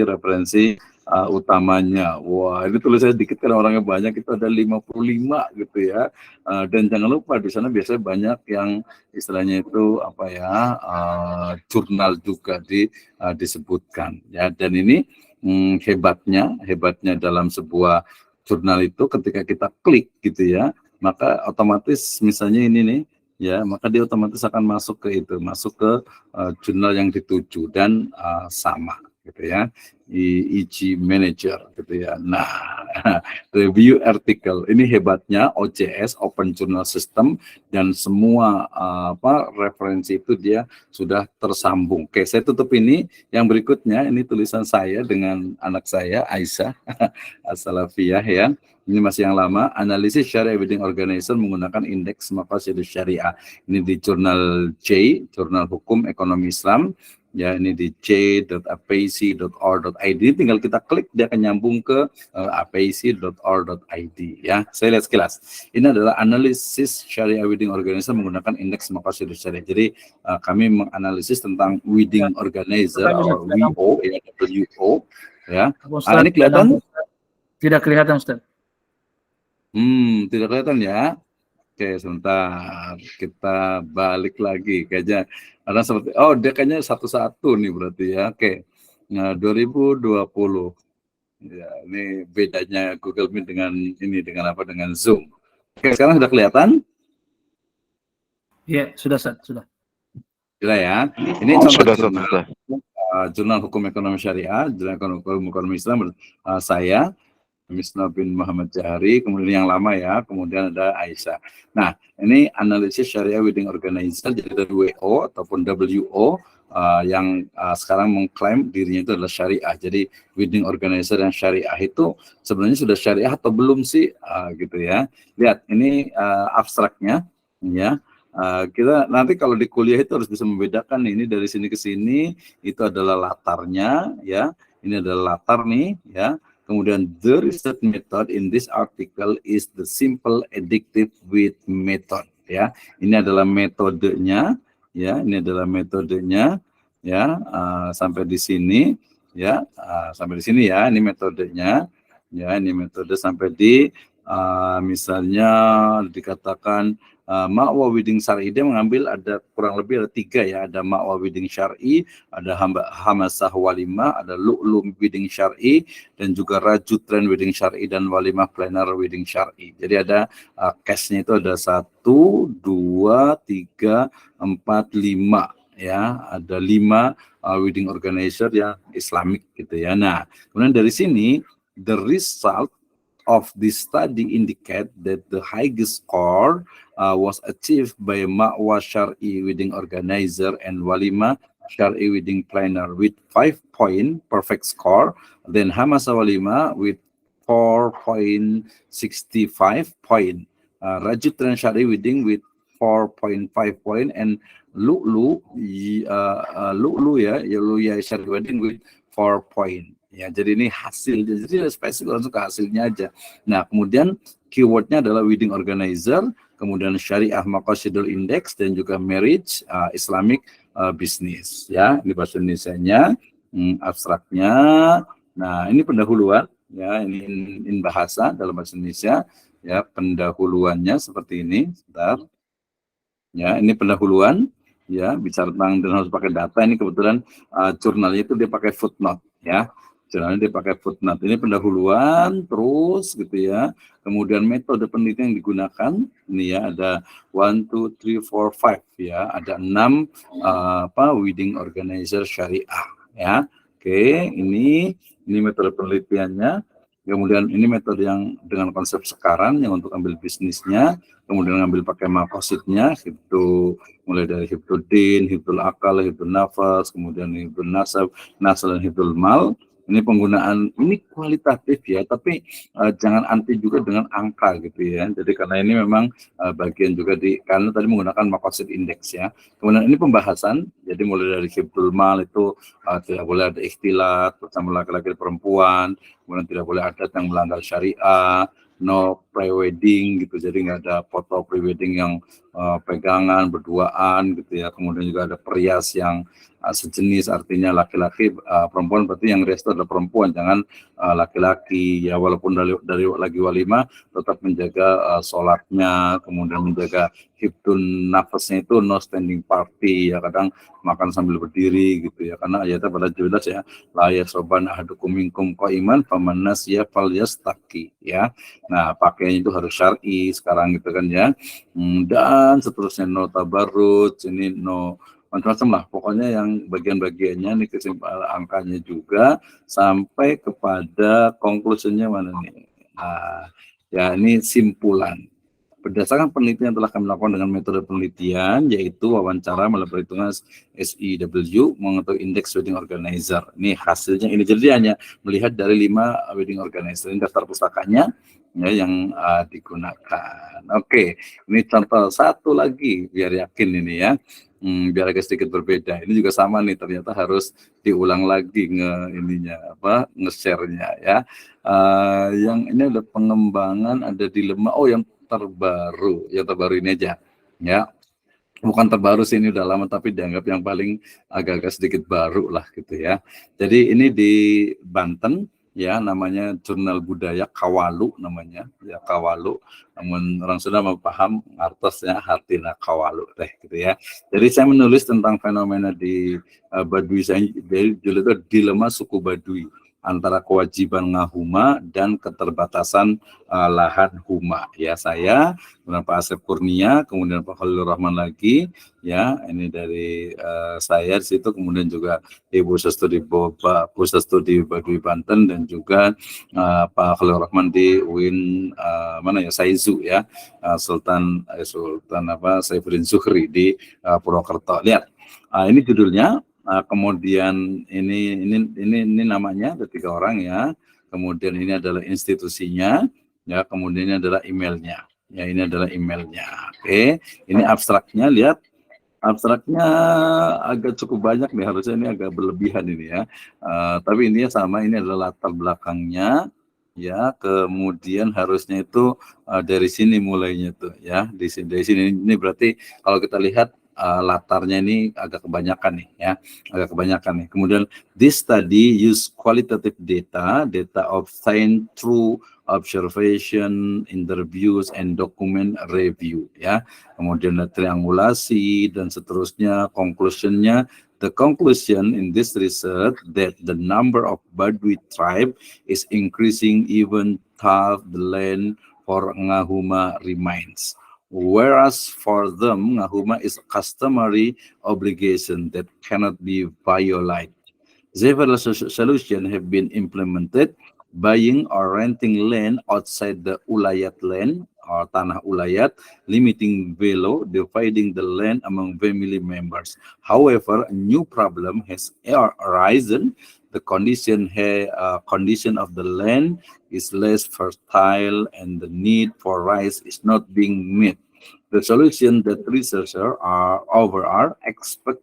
referensi utamanya. Wah, ini tulisannya dikit karena orangnya banyak, itu ada 55 gitu ya. Dan jangan lupa di sana biasanya banyak yang istilahnya itu jurnal juga disebutkan ya. Dan ini hebatnya dalam sebuah jurnal itu, ketika kita klik gitu ya, maka otomatis misalnya ini nih ya, maka dia otomatis akan masuk ke jurnal yang dituju dan sama gitu ya, EG Manager gitu ya. Nah, review artikel ini hebatnya OJS Open Journal System, dan semua referensi itu dia sudah tersambung. Oke, saya tutup ini. Yang berikutnya ini tulisan saya dengan anak saya Aisyah As-Salafiyah ya. Ini masih yang lama, analisis Syariah Wedding Organization menggunakan indeks maqasidus syariah. Ini di jurnal J, Jurnal Hukum Ekonomi Islam. Ya, ini di j.apc.or.id. Tinggal kita klik, dia akan nyambung ke apc.or.id ya. Saya lihat sekilas. Ini adalah analisis Syariah Wedding Organizer menggunakan indeks maqasidus syariah. Jadi kami menganalisis tentang wedding organizer atau WO ya, WO ya. Ini kelihatan? Tidak kelihatan, Ustaz. Tidak kelihatan ya. Oke, sebentar. Kita balik lagi. Kayaknya ada seperti, dia kayaknya satu-satu nih berarti ya. Oke. Nah, 2020. Ya, ini bedanya Google Meet dengan dengan Zoom. Oke, sekarang sudah kelihatan? Iya, sudah, Ustaz, sudah. Sudah ya. Ini contoh Sudah. jurnal Hukum Ekonomi Syariah, Jurnal Hukum Ekonomi Islam, saya Misna bin Muhammad Jahari, kemudian yang lama ya, kemudian ada Aisyah. Nah, ini analisis Syariah Wedding Organizer, jadi WO ataupun WO yang sekarang mengklaim dirinya itu adalah syariah. Jadi wedding organizer yang syariah itu sebenarnya sudah syariah atau belum sih? Gitu ya. Lihat, ini abstraknya ya. Kita nanti kalau di kuliah itu harus bisa membedakan ini dari sini ke sini, itu adalah latarnya ya. Ini adalah latar nih ya. Kemudian the research method in this article is the simple addictive weight method ya. Ini adalah metodenya ya, ini adalah metodenya ya, sampai di sini ya, sampai di sini ya, ini metodenya ya, ini metode sampai di misalnya dikatakan Ma'wa Wedding Syar'i. Dia mengambil ada kurang lebih ada 3 ya, ada Ma'wa Wedding Syar'i, ada Hamasah Walimah, ada Lu'lu Wedding Syar'i, dan juga Rajutren Wedding Syar'i dan Walimah Planner Wedding Syar'i. Jadi ada case-nya itu ada 1, 2, 3, 4, 5 ya, ada 5 wedding organizer yang Islamic gitu ya. Nah, kemudian dari sini the result of this study indicate that the highest score was achieved by Ma'wa Syar'i Wedding Organizer and Walima Syar'i Wedding Planner with 5 point perfect score, then Hamasa Walima with 4.65 point, Rajutran Syar'i Wedding with 4.5 point, and Lu'lu Syar'i Wedding with 4 point. Ya, jadi ini hasil, jadi spesifik langsung ke hasilnya aja. Nah, kemudian keywordnya adalah wedding organizer, kemudian syariah maqasidul index, dan juga marriage Islamic business. Ya, ini bahasa Indonesianya, abstraknya. Nah, ini pendahuluan, ya, ini bahasa dalam bahasa Indonesia. Ya, pendahuluannya seperti ini. Sebentar. Ya, ini pendahuluan. Ya, bicara tentang dan harus pakai data. Ini kebetulan jurnalnya itu dia pakai footnote. Ya. Jurnalnya dia pakai footnote. Ini pendahuluan terus gitu ya. Kemudian metode penelitian yang digunakan ini ya, ada 1, 2, 3, 4, 5 ya. Ada 6 wedding organizer syariah ya. Oke, ini metode penelitiannya. Kemudian ini metode yang dengan konsep sekarang yang untuk ambil bisnisnya, kemudian ambil pakai maqasidnya, itu mulai dari hibduddin, hibdul akal, hibdul nafas, kemudian hibdul nasab, nasal, dan hibdul mal. Ini penggunaan ini kualitatif ya, tapi jangan anti juga dengan angka gitu ya. Jadi karena ini memang bagian juga karena tadi menggunakan maqasid index ya. Kemudian ini pembahasan, jadi mulai dari hibdul mal itu tidak boleh ada ikhtilat bersama laki-laki dan perempuan, kemudian tidak boleh adat yang melanggar syariah, no pre-wedding gitu, jadi nggak ada foto pre-wedding yang pegangan berduaan gitu ya. Kemudian juga ada perias yang sejenis, artinya laki-laki, perempuan berarti yang resto adalah perempuan, jangan laki-laki ya. Walaupun dari lagi walimah tetap menjaga sholatnya, kemudian menjaga hibdun nafasnya itu no standing party ya, kadang makan sambil berdiri gitu ya, karena ayatnya pada jelas ya, la yasroban ahadukum minkum qaiman faman nasiya falyastaqi ya. Nah, pakaian itu harus syar'i sekarang gitu kan ya. Dan seterusnya no tabarruj, ini no macam-macam lah. Pokoknya yang bagian-bagiannya nih kesimpulan angkanya juga sampai kepada konklusinya mana nih. Nah, ya ini simpulan. Berdasarkan penelitian yang telah kami lakukan dengan metode penelitian, yaitu wawancara melalui perhitungan SEW mengetahui indeks wedding organizer. Ini hasilnya ini, jadi hanya melihat dari 5 wedding organizer. Ini daftar pustakanya ya, yang digunakan. Oke, ini contoh satu lagi biar yakin ini ya. Biar agak sedikit berbeda. Ini juga sama nih, ternyata harus diulang lagi nge-share-nya ya. Yang ini ada pengembangan, ada dilema. Oh, yang terbaru ini aja ya, bukan terbaru sih, ini udah lama tapi dianggap yang paling agak-agak sedikit baru lah gitu ya. Jadi ini di Banten ya, namanya Jurnal Budaya Kawalu namanya ya, Kawalu. Namun orang sudah paham artosnya Hartina Kawalu teh gitu ya. Jadi saya menulis tentang fenomena di Baduy, saya judul itu dilema suku Baduy antara kewajiban ngahuma dan keterbatasan lahan huma. Ya, saya, kemudian Pak Asep Kurnia, kemudian Pak Khalilur Rahman lagi, ya ini dari saya di situ, kemudian juga Ibu Sestudi Bapak Pusstudi Baduy Banten, dan juga Pak Khalilur Rahman di UIN Saizu ya, Sultan Saifuddin Zuhri di Purwokerto. Lihat, ini judulnya. Kemudian ini namanya, ada 3 orang ya. Kemudian ini adalah institusinya ya. Kemudian ini adalah emailnya. Ya, ini adalah emailnya. Oke, ini abstraknya, lihat. Abstraknya agak cukup banyak nih, harusnya ini agak berlebihan ini ya. Tapi intinya sama, ini adalah latar belakangnya ya. Kemudian harusnya itu dari sini mulainya tuh ya. Dari sini ini berarti kalau kita lihat latarnya ini agak kebanyakan nih ya, agak kebanyakan nih. Kemudian this study use qualitative data obtained through observation, interviews, and document review ya. Kemudian triangulasi dan seterusnya. Conclusionnya, the conclusion in this research that the number of Baduy tribe is increasing even though the land for ngahuma remains. Whereas for them, ngahuma is a customary obligation that cannot be violated. Several solutions have been implemented, buying or renting land outside the ulayat land or tanah ulayat, limiting velo, dividing the land among family members. However, a new problem has arisen. The condition of the land is less fertile and the need for rice is not being met. The solution that researchers expect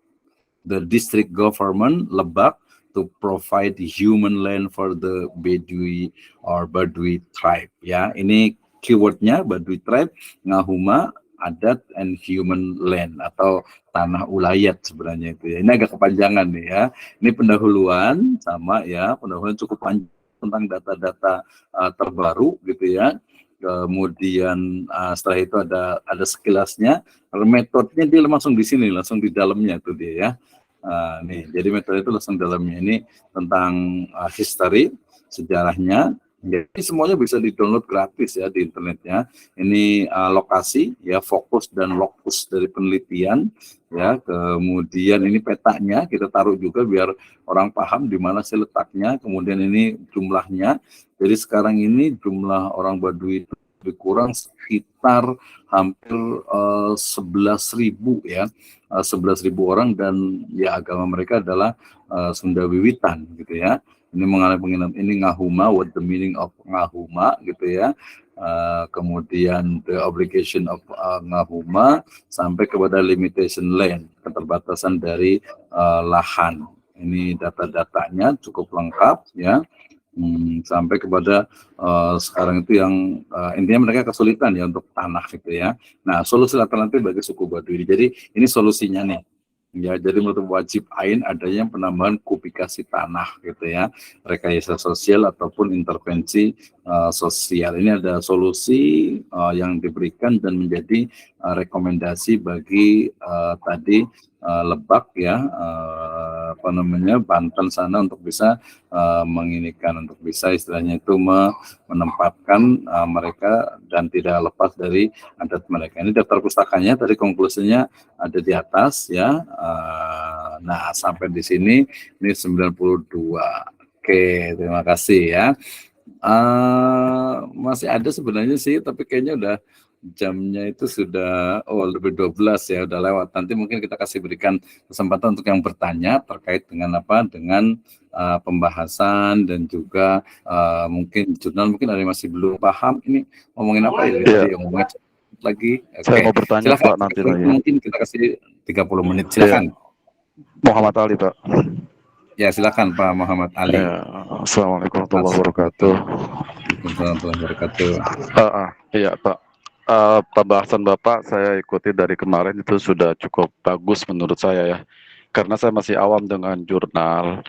the district government Lebak to provide human land for the Baduy or Baduy tribe. Ya, ini keywordnya Baduy tribe, ngahuma, adat, and human land atau tanah ulayat sebenarnya itu ya. Ini agak kepanjangan nih ya. Ini pendahuluan sama ya, pendahuluan cukup panjang tentang data-data terbaru gitu ya. Kemudian setelah itu ada sekilasnya, metodenya dia langsung di sini, langsung di dalamnya tuh dia ya. Nih, jadi metode itu langsung dalamnya ini tentang history, sejarahnya. Jadi semuanya bisa di-download gratis ya di internetnya. Ini lokasi ya, fokus dan lokus dari penelitian ya. Kemudian ini petanya kita taruh juga biar orang paham di mana sih letaknya. Kemudian ini jumlahnya. Jadi sekarang ini jumlah orang Baduy itu lebih kurang sekitar hampir 11.000 ya. 11.000 orang, dan ya agama mereka adalah Sunda Wiwitan gitu ya. Ini mengalami penginap, ini ngahuma, what the meaning of ngahuma gitu ya. Kemudian the obligation of ngahuma sampai kepada limitation land, keterbatasan dari lahan. Ini data-datanya cukup lengkap ya. Sampai kepada sekarang itu yang intinya mereka kesulitan ya untuk tanah gitu ya. Nah, solusi alternatif bagi suku Baduy. Jadi ini solusinya nih. Ya, jadi menurut wajib ain adanya penambahan kubikasi tanah gitu ya, rekayasa sosial ataupun intervensi sosial. Ini ada solusi yang diberikan dan menjadi rekomendasi bagi tadi Lebak ya, Banten sana untuk bisa menginikan, untuk bisa istilahnya itu menempatkan mereka dan tidak lepas dari adat mereka. Ini daftar pustakanya, tadi konklusinya ada di atas ya. Nah, sampai di sini ini 92. Oke, terima kasih ya. Masih ada sebenarnya sih, tapi kayaknya udah jamnya itu sudah lebih 12 ya, udah lewat. Nanti mungkin kita kasih berikan kesempatan untuk yang bertanya terkait dengan apa, dengan pembahasan dan juga mungkin jurnal, mungkin ada yang masih belum paham ini ngomongin apa ya, tadi yang ngomongin lagi. Saya mau bertanya silakan, Pak nanti lagi. mungkin kita kasih 30 menit, silakan. Muhammad Ali Pak. Ya, silakan Pak Muhammad Ali. Assalamualaikum warahmatullahi wabarakatuh. Assalamualaikum warahmatullahi wabarakatuh. Iya Pak. Pembahasan Bapak saya ikuti dari kemarin itu sudah cukup bagus menurut saya ya. Karena saya masih awam dengan jurnal.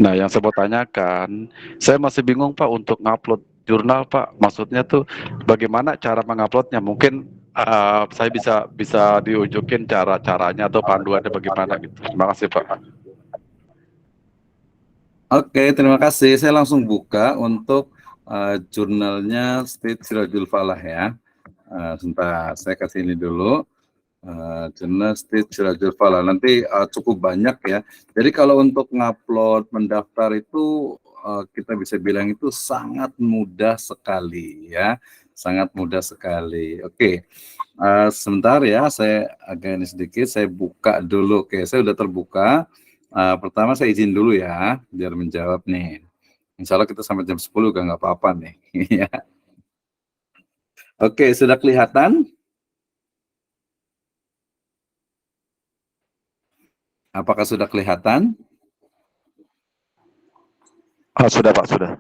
Nah, yang saya mau tanyakan, saya masih bingung Pak untuk ngupload jurnal Pak. Maksudnya tuh bagaimana cara menguploadnya? Mungkin saya bisa diunjukin cara-caranya atau panduannya bagaimana gitu. Terima kasih Pak. Oke, terima kasih. Saya langsung buka untuk jurnalnya State Sirajul Falah ya. Sebentar, saya kasih ini dulu. Jurnal State Sirajul Falah. Nanti cukup banyak ya. Jadi kalau untuk ngupload, mendaftar itu kita bisa bilang itu sangat mudah sekali ya. Sangat mudah sekali. Oke, sebentar ya. Saya agak ini sedikit. Saya buka dulu. Oke, saya udah terbuka. Pertama saya izin dulu ya, biar menjawab nih. Insya Allah kita sampai jam 10 nggak apa-apa nih. Ya. Oke, sudah kelihatan? Apakah sudah kelihatan? Sudah Pak, sudah.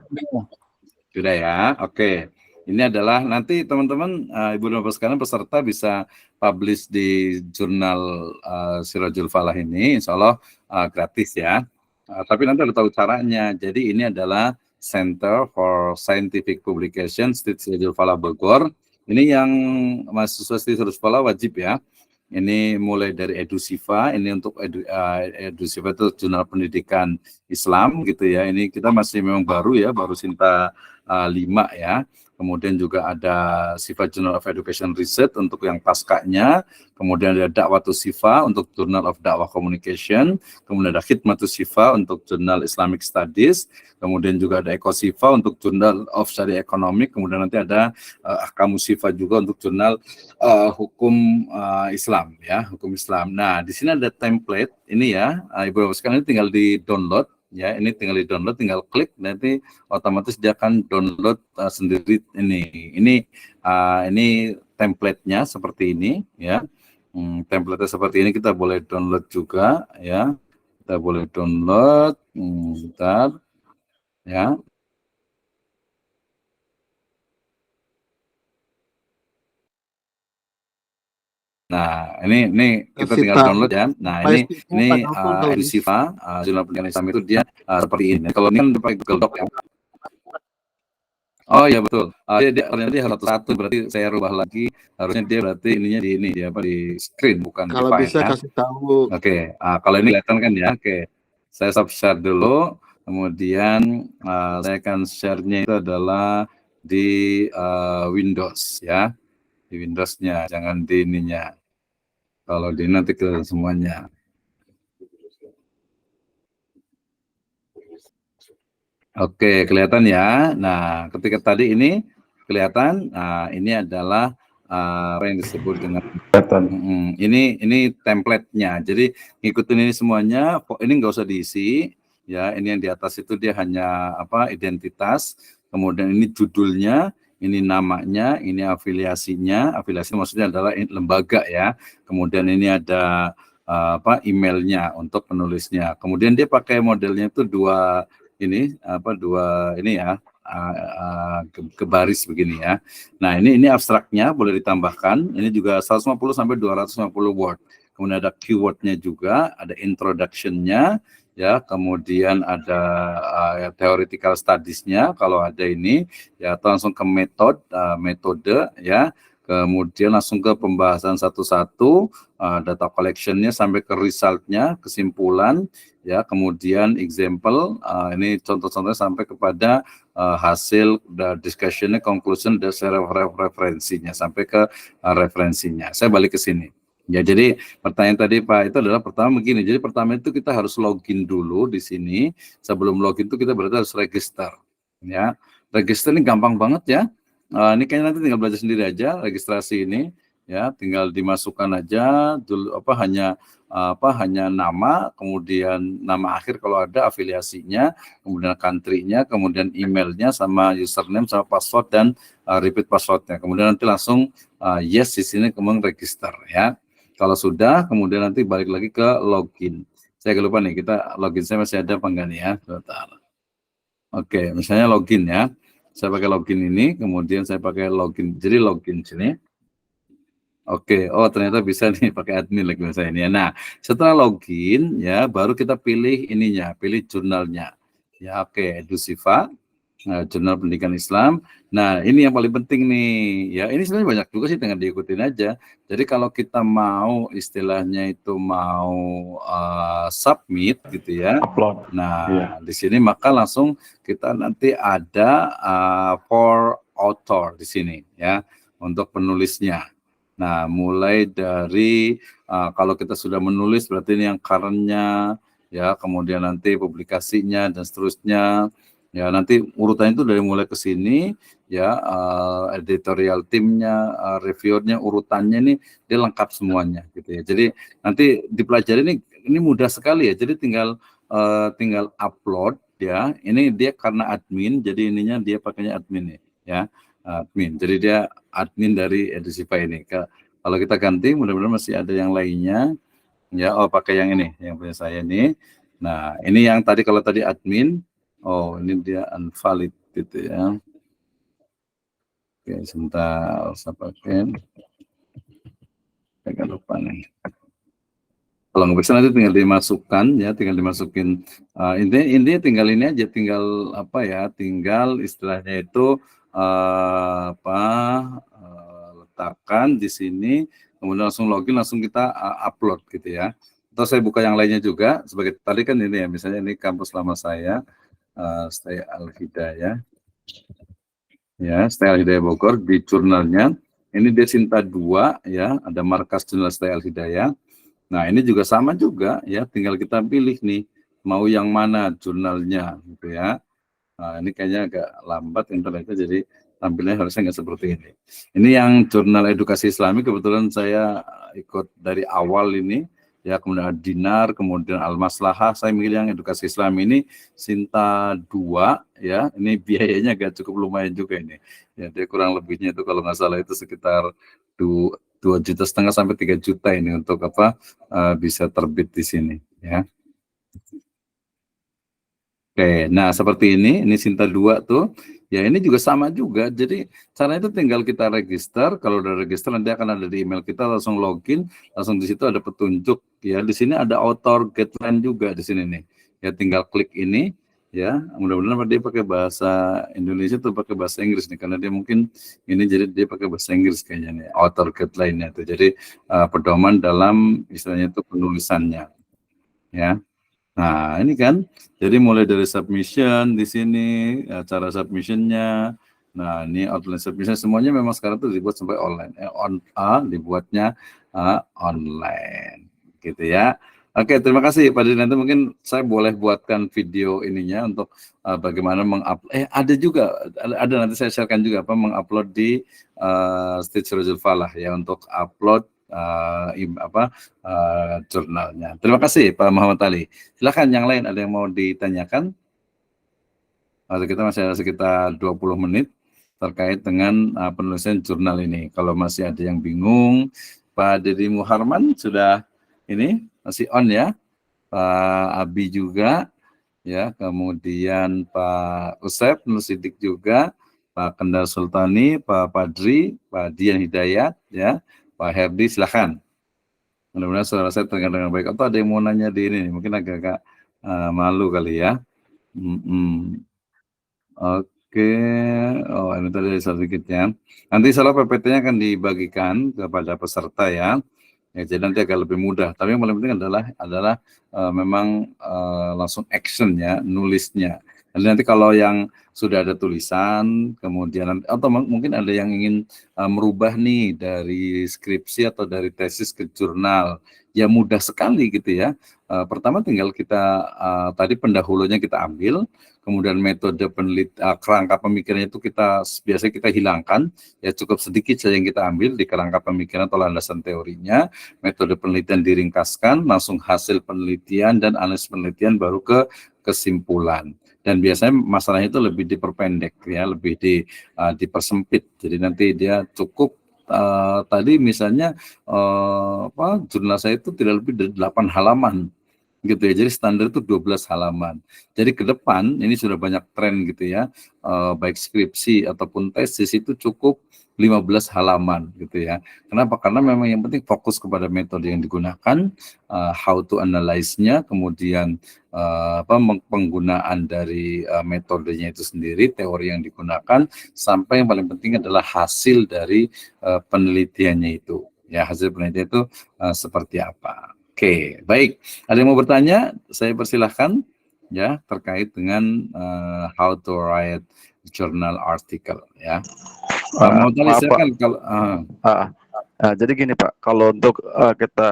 Sudah ya, oke. Ini adalah nanti teman-teman, Ibu dan Bapak sekalian peserta bisa publish di jurnal Sirajul Falah ini, insya Allah gratis ya. Tapi nanti harus tahu caranya. Jadi ini adalah Center for Scientific Publication State Sirajul Falah Bogor. Ini yang mahasiswa State Sirajul Falah wajib ya. Ini mulai dari EduSifa, ini untuk EduSifa itu jurnal pendidikan Islam gitu ya. Ini kita masih memang baru ya, baru Sinta 5 ya. Kemudian juga ada Sifa Journal of Education Research untuk yang paskanya. Kemudian ada Da'watus Sifa untuk Journal of Dakwah Communication. Kemudian ada Khidmatus Sifa untuk Journal Islamic Studies. Kemudian juga ada Ekosifa untuk Journal of Syariah Economic. Kemudian nanti ada Ahkamus Sifa juga untuk Jurnal Hukum Islam ya, Hukum Islam. Nah, di sini ada template ini ya. Ibu Bapak sekalian tinggal di-download. Ya, ini tinggal di-download, tinggal klik, nanti otomatis dia akan download sendiri ini. Ini template-nya seperti ini, ya. Template-nya seperti ini kita boleh download juga, ya. Kita boleh download, bentar, ya. Nah, ini kita tinggal download ya. Nah, ini EduSifa, jurnal pendidikan Islam itu dia seperti ini. Kalau ini kan pakai Google Doc ya. Oh iya betul. Ternyata dia harus satu, berarti saya rubah lagi. Harusnya dia berarti ininya di ini ya, di screen bukan kalau di file bisa ya. kasih tahu. Oke, kalau ini kelihatan kan ya. Oke, saya stop share dulu. Kemudian saya akan share-nya itu adalah di Windows ya. Di Windows-nya, jangan di ininya. Kalau di nanti ke semuanya. Oke, kelihatan ya. Nah, ketika tadi ini kelihatan, nah ini adalah apa yang disebut dengan ini template-nya. Jadi ngikutin ini semuanya. Ini nggak usah diisi, ya. Ini yang di atas itu dia hanya apa? Identitas. Kemudian ini judulnya. Ini namanya, ini afiliasinya. Afiliasi maksudnya adalah lembaga ya. Kemudian ini ada emailnya untuk penulisnya. Kemudian dia pakai modelnya itu dua ini ya, ke baris begini ya. Nah, ini abstraknya boleh ditambahkan. Ini juga 150 sampai 250 word. Kemudian ada keywordnya juga, ada introduction-nya. Ya, kemudian ada theoretical studies-nya kalau ada ini ya, atau langsung ke metode ya, kemudian langsung ke pembahasan satu-satu, data collection-nya sampai ke result-nya, kesimpulan, ya, kemudian example, ini contoh-contohnya sampai kepada hasil discussion-nya, conclusion, dan referensinya, sampai ke referensinya. Saya balik ke sini. Ya, jadi pertanyaan tadi Pak itu adalah pertama begini. Jadi pertama itu kita harus login dulu di sini. Sebelum login itu kita berarti harus register. Ya, register ini gampang banget ya. Ini kayaknya nanti tinggal belajar sendiri aja registrasi ini. Ya, tinggal dimasukkan aja dulu hanya nama, kemudian nama akhir kalau ada, afiliasinya, kemudian country-nya, kemudian emailnya sama username sama password dan repeat passwordnya. Kemudian nanti langsung yes di sini kemudian register ya. Kalau sudah, kemudian nanti balik lagi ke login. Saya agak lupa nih, kita login saya masih ada apa enggak nih ya? Oke, misalnya login ya. Saya pakai login ini, kemudian saya pakai login. Jadi login sini. Oke, oh ternyata bisa nih pakai admin lagi misalnya ini ya. Nah, setelah login ya, baru kita pilih ininya, pilih jurnalnya. Ya, oke, Edusiva. Jurnal Pendidikan Islam. Nah, ini yang paling penting nih. Ya, ini sebenarnya banyak juga sih, dengan diikutin aja. Jadi kalau kita mau istilahnya itu mau submit gitu ya. Upload. Nah, di sini maka langsung kita nanti ada for author di sini ya, untuk penulisnya. Nah, mulai dari kalau kita sudah menulis berarti ini yang current-nya ya, kemudian nanti publikasinya dan seterusnya. Ya, nanti urutannya itu dari mulai ke sini ya, editorial timnya, reviewernya, urutannya ini dia lengkap semuanya gitu ya. Jadi nanti dipelajari ini mudah sekali ya. Jadi tinggal upload ya. Ini dia karena admin, jadi ininya dia pakainya admin ya. Admin. Jadi dia admin dari Edusiva ini. Kalau kita ganti, mudah-mudahan masih ada yang lainnya. Ya, oh pakai yang ini, yang punya saya ini. Nah, ini yang tadi kalau tadi admin. Oh, ini dia unvalid gitu ya. Oke, sebentar saya pakai. Saya lupa nih. Kalau nggak bisa nanti tinggal dimasukkan ya, tinggal dimasukin. Intinya tinggal ini aja, tinggal apa ya, tinggal istilahnya itu letakkan di sini, kemudian langsung login, langsung kita upload gitu ya. Atau saya buka yang lainnya juga, sebagai tadi kan ini ya, misalnya ini kampus lama saya. Stay Al-Hidayah ya, Stay Al-Hidayah Bogor, di jurnalnya ini dia Sinta 2 ya, ada markas jurnal Stay Al-Hidayah. Nah, ini juga sama juga ya, tinggal kita pilih nih mau yang mana jurnalnya gitu ya. Nah, ini kayaknya agak lambat internetnya, jadi tampilnya harusnya nggak seperti ini. Ini yang jurnal edukasi Islami, kebetulan saya ikut dari awal ini ya, kemudian Dinar, kemudian Al-Maslahah. Saya milih yang edukasi Islam ini Sinta 2 ya. Ini biayanya agak cukup lumayan juga ini. Ya, dia kurang lebihnya itu kalau nggak salah itu sekitar 2,5 juta sampai 3 juta ini untuk bisa terbit di sini ya. Oke, nah seperti ini Sinta 2 tuh. Ya, ini juga sama juga. Jadi caranya itu tinggal kita register. Kalau udah register nanti akan ada di email kita, langsung login, langsung di situ ada petunjuk ya. Di sini ada author guideline juga di sini nih. Ya, tinggal klik ini ya. Mudah-mudahan dia pakai bahasa Indonesia tuh pakai bahasa Inggris nih, karena dia mungkin ini jadi dia pakai bahasa Inggris kayaknya nih, author guideline-nya tuh. Jadi pedoman dalam istilahnya itu penulisannya. Ya. Nah, ini kan, jadi mulai dari submission di sini, cara submissionnya. Nah, ini outline submission semuanya memang sekarang tuh dibuat sampai online, dibuatnya online, gitu ya. Oke, terima kasih Pak Didi. Nanti mungkin saya boleh buatkan video ininya untuk bagaimana mengupload. Ada juga, ada nanti saya sharekan juga mengupload di Stage Rojul Falah ya, untuk upload jurnalnya. Terima kasih Pak Muhammad Ali. Silakan yang lain, ada yang mau ditanyakan? Kita masih ada sekitar 20 menit terkait dengan penulisan jurnal ini. Kalau masih ada yang bingung, Pak Deddy Muharman sudah ini masih on ya. Pak Abi juga ya, kemudian Pak Usep Nur Sidik juga, Pak Kendal Sultani, Pak Padri, Pak Dian Hidayat ya. Pak Herdi, silakan. Mudah-mudahan suara saya terdengar dengan baik. Atau ada yang mau nanya di ini? Mungkin agak-agak malu kali ya. Oke, oh ini tadi sedikitnya. Nanti salah PPT-nya akan dibagikan kepada peserta ya. Ya, jadi nanti agak lebih mudah. Tapi yang paling penting adalah memang langsung action-nya, nulisnya. Nanti kalau yang sudah ada tulisan, kemudian atau mungkin ada yang ingin merubah nih dari skripsi atau dari tesis ke jurnal, ya mudah sekali gitu ya. Pertama tinggal kita tadi pendahulunya kita ambil, kemudian metode kerangka pemikirannya itu biasanya kita hilangkan, ya cukup sedikit saja yang kita ambil di kerangka pemikiran atau landasan teorinya, metode penelitian diringkaskan, langsung hasil penelitian dan analisis penelitian baru ke kesimpulan. Dan biasanya masalahnya itu lebih diperpendek ya, lebih dipersempit. Jadi nanti dia cukup tadi misalnya jurnal saya itu tidak lebih dari 8 halaman gitu ya. Jadi standar itu 12 halaman. Jadi ke depan ini sudah banyak tren gitu ya. Baik skripsi ataupun tesis itu cukup 15 halaman gitu ya. Kenapa? Karena memang yang penting fokus kepada metode yang digunakan, how to analyze-nya, kemudian penggunaan dari metodenya itu sendiri, teori yang digunakan, sampai yang paling penting adalah hasil dari penelitiannya itu. Ya, hasil penelitian itu seperti apa. Oke, baik. Ada yang mau bertanya? Saya persilahkan ya terkait dengan how to write journal article ya. Mau tanya silakan kalau jadi gini Pak, kalau untuk kita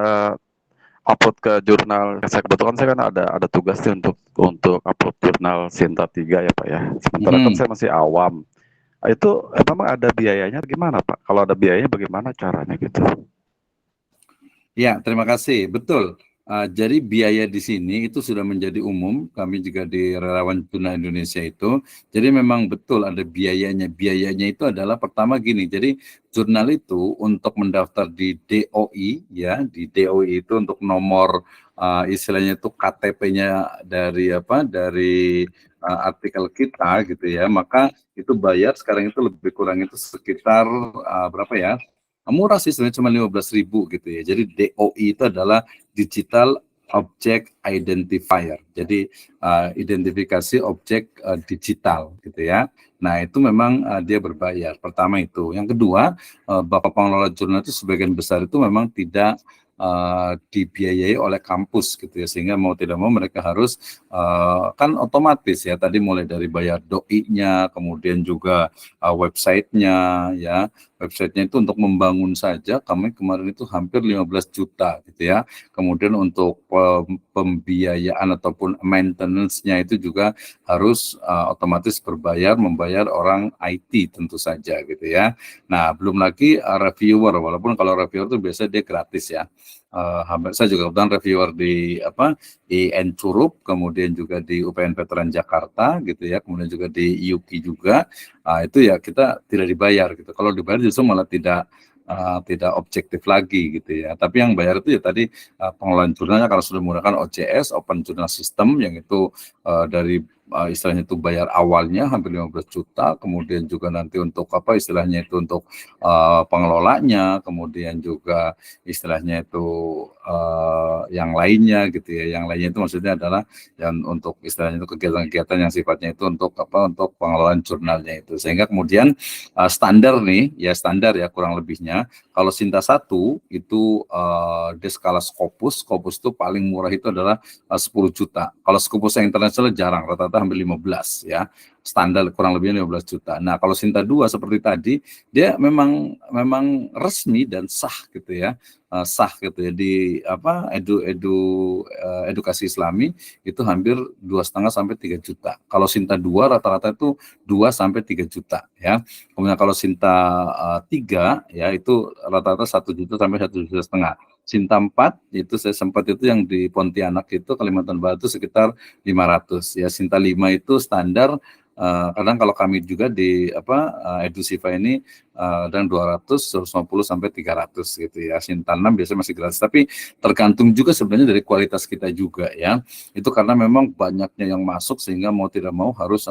upload ke jurnal, saya kebetulan saya kan ada tugas nih untuk upload jurnal Sinta 3 ya Pak ya. Sementara kan saya masih awam. Itu memang ada biayanya gimana Pak? Kalau ada biayanya bagaimana caranya gitu? Ya, terima kasih. Betul. Jadi biaya di sini itu sudah menjadi umum, kami juga di Relawan Jurnal Indonesia itu. Jadi memang betul ada biayanya. Biayanya itu adalah pertama gini, jadi jurnal itu untuk mendaftar di DOI, ya di DOI itu untuk nomor istilahnya itu KTP-nya dari artikel kita gitu ya, maka itu bayar sekarang itu lebih kurang itu sekitar berapa ya? Murah sih sebenarnya cuma 15.000 gitu ya. Jadi DOI itu adalah Digital Object Identifier. Jadi identifikasi objek digital gitu ya. Nah, itu memang dia berbayar. Pertama itu. Yang kedua, Bapak Pengelola Jurnal itu sebagian besar itu memang tidak dibiayai oleh kampus gitu ya, sehingga mau tidak mau mereka harus kan otomatis ya, tadi mulai dari bayar doi-nya, kemudian juga websitenya ya, websitenya itu untuk membangun saja kami kemarin itu hampir 15 juta gitu ya, kemudian untuk pembiayaan ataupun maintenance-nya itu juga harus otomatis membayar orang IT tentu saja gitu ya. Nah, belum lagi reviewer, walaupun kalau reviewer itu biasanya dia gratis ya. Saya juga kebetulan reviewer di IN Curup, kemudian juga di UPN Veteran Jakarta gitu ya, kemudian juga di IUKI juga, itu ya kita tidak dibayar gitu. Kalau dibayar justru malah tidak objektif lagi gitu ya. Tapi yang bayar itu ya tadi pengelolaan jurnalnya, kalau sudah menggunakan OJS, Open Journal System, yang itu dari istilahnya itu bayar awalnya hampir 15 juta, kemudian juga nanti untuk istilahnya itu untuk pengelolanya, kemudian juga istilahnya itu yang lainnya gitu ya. Yang lainnya itu maksudnya adalah yang untuk istilahnya itu kegiatan-kegiatan yang sifatnya itu untuk untuk pengelolaan jurnalnya itu. Sehingga kemudian standar ya kurang lebihnya. Kalau Sinta 1 itu di skala Scopus itu paling murah itu adalah 10 juta. Kalau Scopus yang internasional jarang, rata-rata hampir 15 ya. Standar kurang lebihnya 15 juta. Nah, kalau Sinta 2 seperti tadi, dia memang resmi dan sah gitu ya. Sah gitu ya di edukasi Islami itu hampir 2,5 sampai 3 juta. Kalau Sinta 2 rata-rata itu 2 sampai 3 juta ya. Kemudian kalau Sinta 3 ya itu rata-rata 1 juta sampai 1,5 juta. Sinta 4 itu saya sempat itu yang di Pontianak itu Kalimantan Barat itu sekitar 500 ya. Sinta 5 itu standar. Kadang kalau kami juga di Edusiva ini dan 200, 150 sampai 300 gitu ya. Sintan 6 biasanya masih gratis, tapi tergantung juga sebenarnya dari kualitas kita juga ya. Itu karena memang banyaknya yang masuk sehingga mau tidak mau harus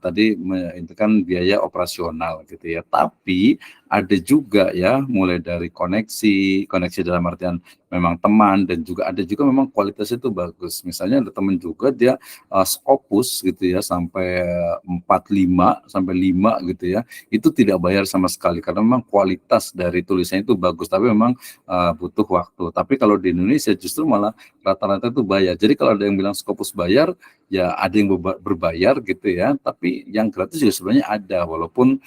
tadi itu kan biaya operasional gitu ya. Tapi ada juga ya mulai dari koneksi dalam artian memang teman, dan juga ada juga memang kualitas itu bagus. Misalnya ada teman juga dia Scopus gitu ya sampai 45 sampai 5 gitu ya. Itu tidak bayar sama sekali karena memang kualitas dari tulisannya itu bagus, tapi memang butuh waktu. Tapi kalau di Indonesia justru malah rata-rata itu bayar. Jadi kalau ada yang bilang Scopus bayar, ya ada yang berbayar gitu ya, tapi yang gratis juga sebenarnya ada, walaupun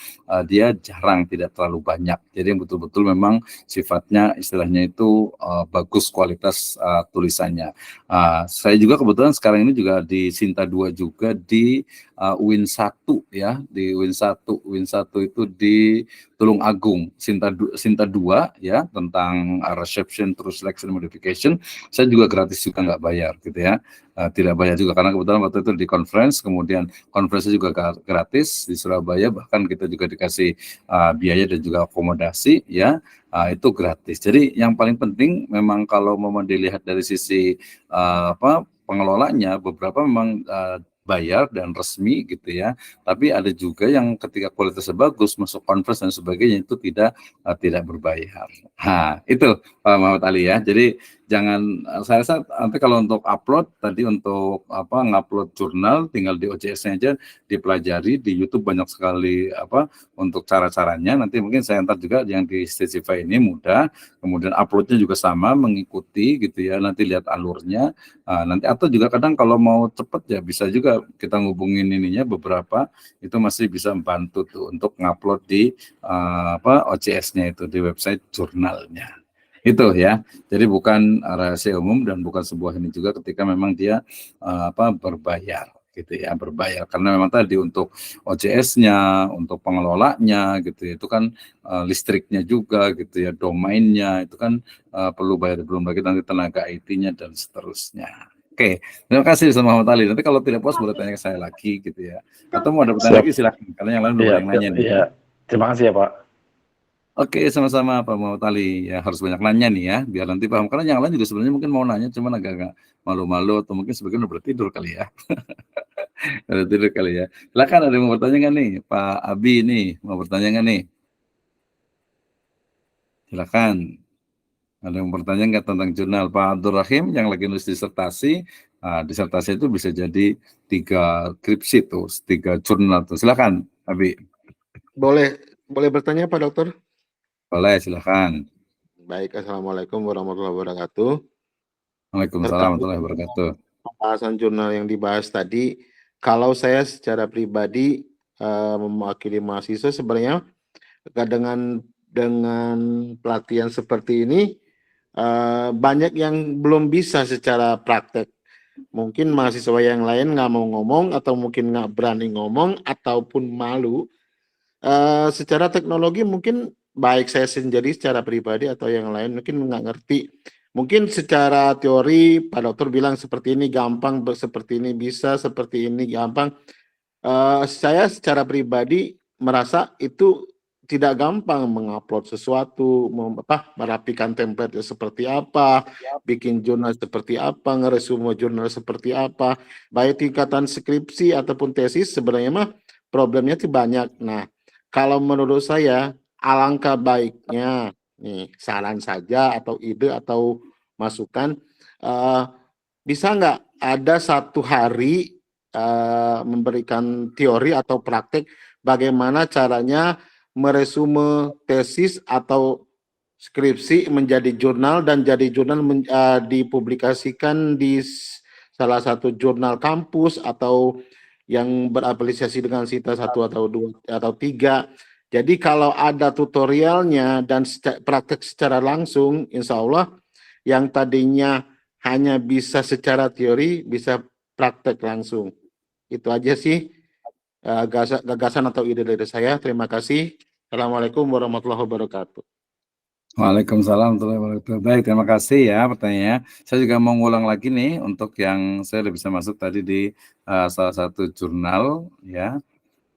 dia jarang, tidak terlalu banyak. Jadi yang betul-betul memang sifatnya istilahnya itu bagus kualitas tulisannya. Saya juga kebetulan sekarang ini juga di Sinta 2 juga di Win 1 ya, di Win 1 itu di Tulung Agung, Sinta 2 ya, tentang reception terus selection modification. Saya juga gratis juga, nggak bayar gitu ya. Tidak bayar juga karena kebetulan waktu itu di conference, kemudian conference juga gratis di Surabaya, bahkan kita juga dikasih biaya dan juga akomodasi ya, itu gratis. Jadi yang paling penting memang kalau mau dilihat dari sisi pengelolanya, beberapa memang bayar dan resmi gitu ya, tapi ada juga yang ketika kualitasnya bagus masuk conference dan sebagainya itu tidak berbayar. Itu Pak Muhammad Ali ya. Jadi jangan, saya rasa nanti kalau untuk upload tadi, untuk ngupload jurnal tinggal di OJS-nya aja dipelajari, di YouTube banyak sekali untuk cara-caranya. Nanti mungkin saya antar juga yang di Stagify ini mudah, kemudian uploadnya juga sama, mengikuti gitu ya, nanti lihat alurnya. Nanti atau juga kadang kalau mau cepet ya bisa juga kita ngubungin ininya, beberapa itu masih bisa membantu tuh untuk ngupload di OJS-nya itu, di website jurnalnya. Itu ya. Jadi bukan rahasia umum dan bukan sebuah ini juga ketika memang dia berbayar gitu ya, berbayar karena memang tadi untuk OJS-nya, untuk pengelolanya gitu ya, itu kan listriknya juga gitu ya, domainnya itu kan perlu bayar, belum lagi nanti tenaga IT-nya dan seterusnya. Oke, terima kasih sama Muhammad Ali. Nanti kalau tidak puas boleh tanya ke saya lagi gitu ya. Atau mau ada pertanyaan lagi silakan. Karena yang lain udah banyak nanya nih. Iya. Terima kasih ya Pak. Oke, sama-sama Pak Muhammad Ali. Ya harus banyak nanya nih ya, biar nanti paham. Karena yang lain juga sebenarnya mungkin mau nanya, cuman agak-agak malu-malu atau mungkin sebagian udah bertidur kali ya. Udah tidur kali ya. Silakan, ada yang mau bertanya nggak nih? Pak Abi nih mau bertanya nggak nih? Silakan. Ada yang bertanya nggak tentang jurnal? Pak Abdul Rahim yang lagi nulis disertasi, disertasi itu bisa jadi 3 skripsi tuh, 3 jurnal tuh. Silakan, Abi. Boleh bertanya Pak Dokter? Boleh, silakan. Baik, Assalamualaikum warahmatullahi wabarakatuh. Waalaikumsalam warahmatullahi wabarakatuh. Pembahasan jurnal yang dibahas tadi, kalau saya secara pribadi mewakili mahasiswa, sebenarnya dengan pelatihan seperti ini banyak yang belum bisa secara praktek. Mungkin mahasiswa yang lain nggak mau ngomong, atau mungkin nggak berani ngomong, ataupun malu. Secara teknologi mungkin baik saya sendiri secara pribadi atau yang lain mungkin nggak ngerti. Mungkin secara teori Pak Dokter bilang seperti ini gampang, seperti ini bisa, seperti ini gampang. Saya secara pribadi merasa itu tidak gampang mengupload sesuatu, merapikan template seperti apa, bikin jurnal seperti apa, ngeresume jurnal seperti apa. Baik tingkatan skripsi ataupun tesis sebenarnya mah problemnya sih banyak. Nah, kalau menurut saya alangkah baiknya, nih saran saja atau ide atau masukan, bisa nggak ada satu hari memberikan teori atau praktek bagaimana caranya meresume tesis atau skripsi menjadi jurnal, dan jadi jurnal dipublikasikan di salah satu jurnal kampus atau yang berafiliasi dengan SITA 1 atau 2 atau 3. Jadi kalau ada tutorialnya dan praktek secara langsung, insya Allah yang tadinya hanya bisa secara teori bisa praktek langsung. Itu aja sih gagasan atau ide dari saya. Terima kasih. Assalamualaikum warahmatullahi wabarakatuh. Waalaikumsalam warahmatullahi wabarakatuh. Baik, terima kasih ya pertanyaannya. Saya juga mau ngulang lagi nih untuk yang saya udah bisa masuk tadi di salah satu jurnal ya.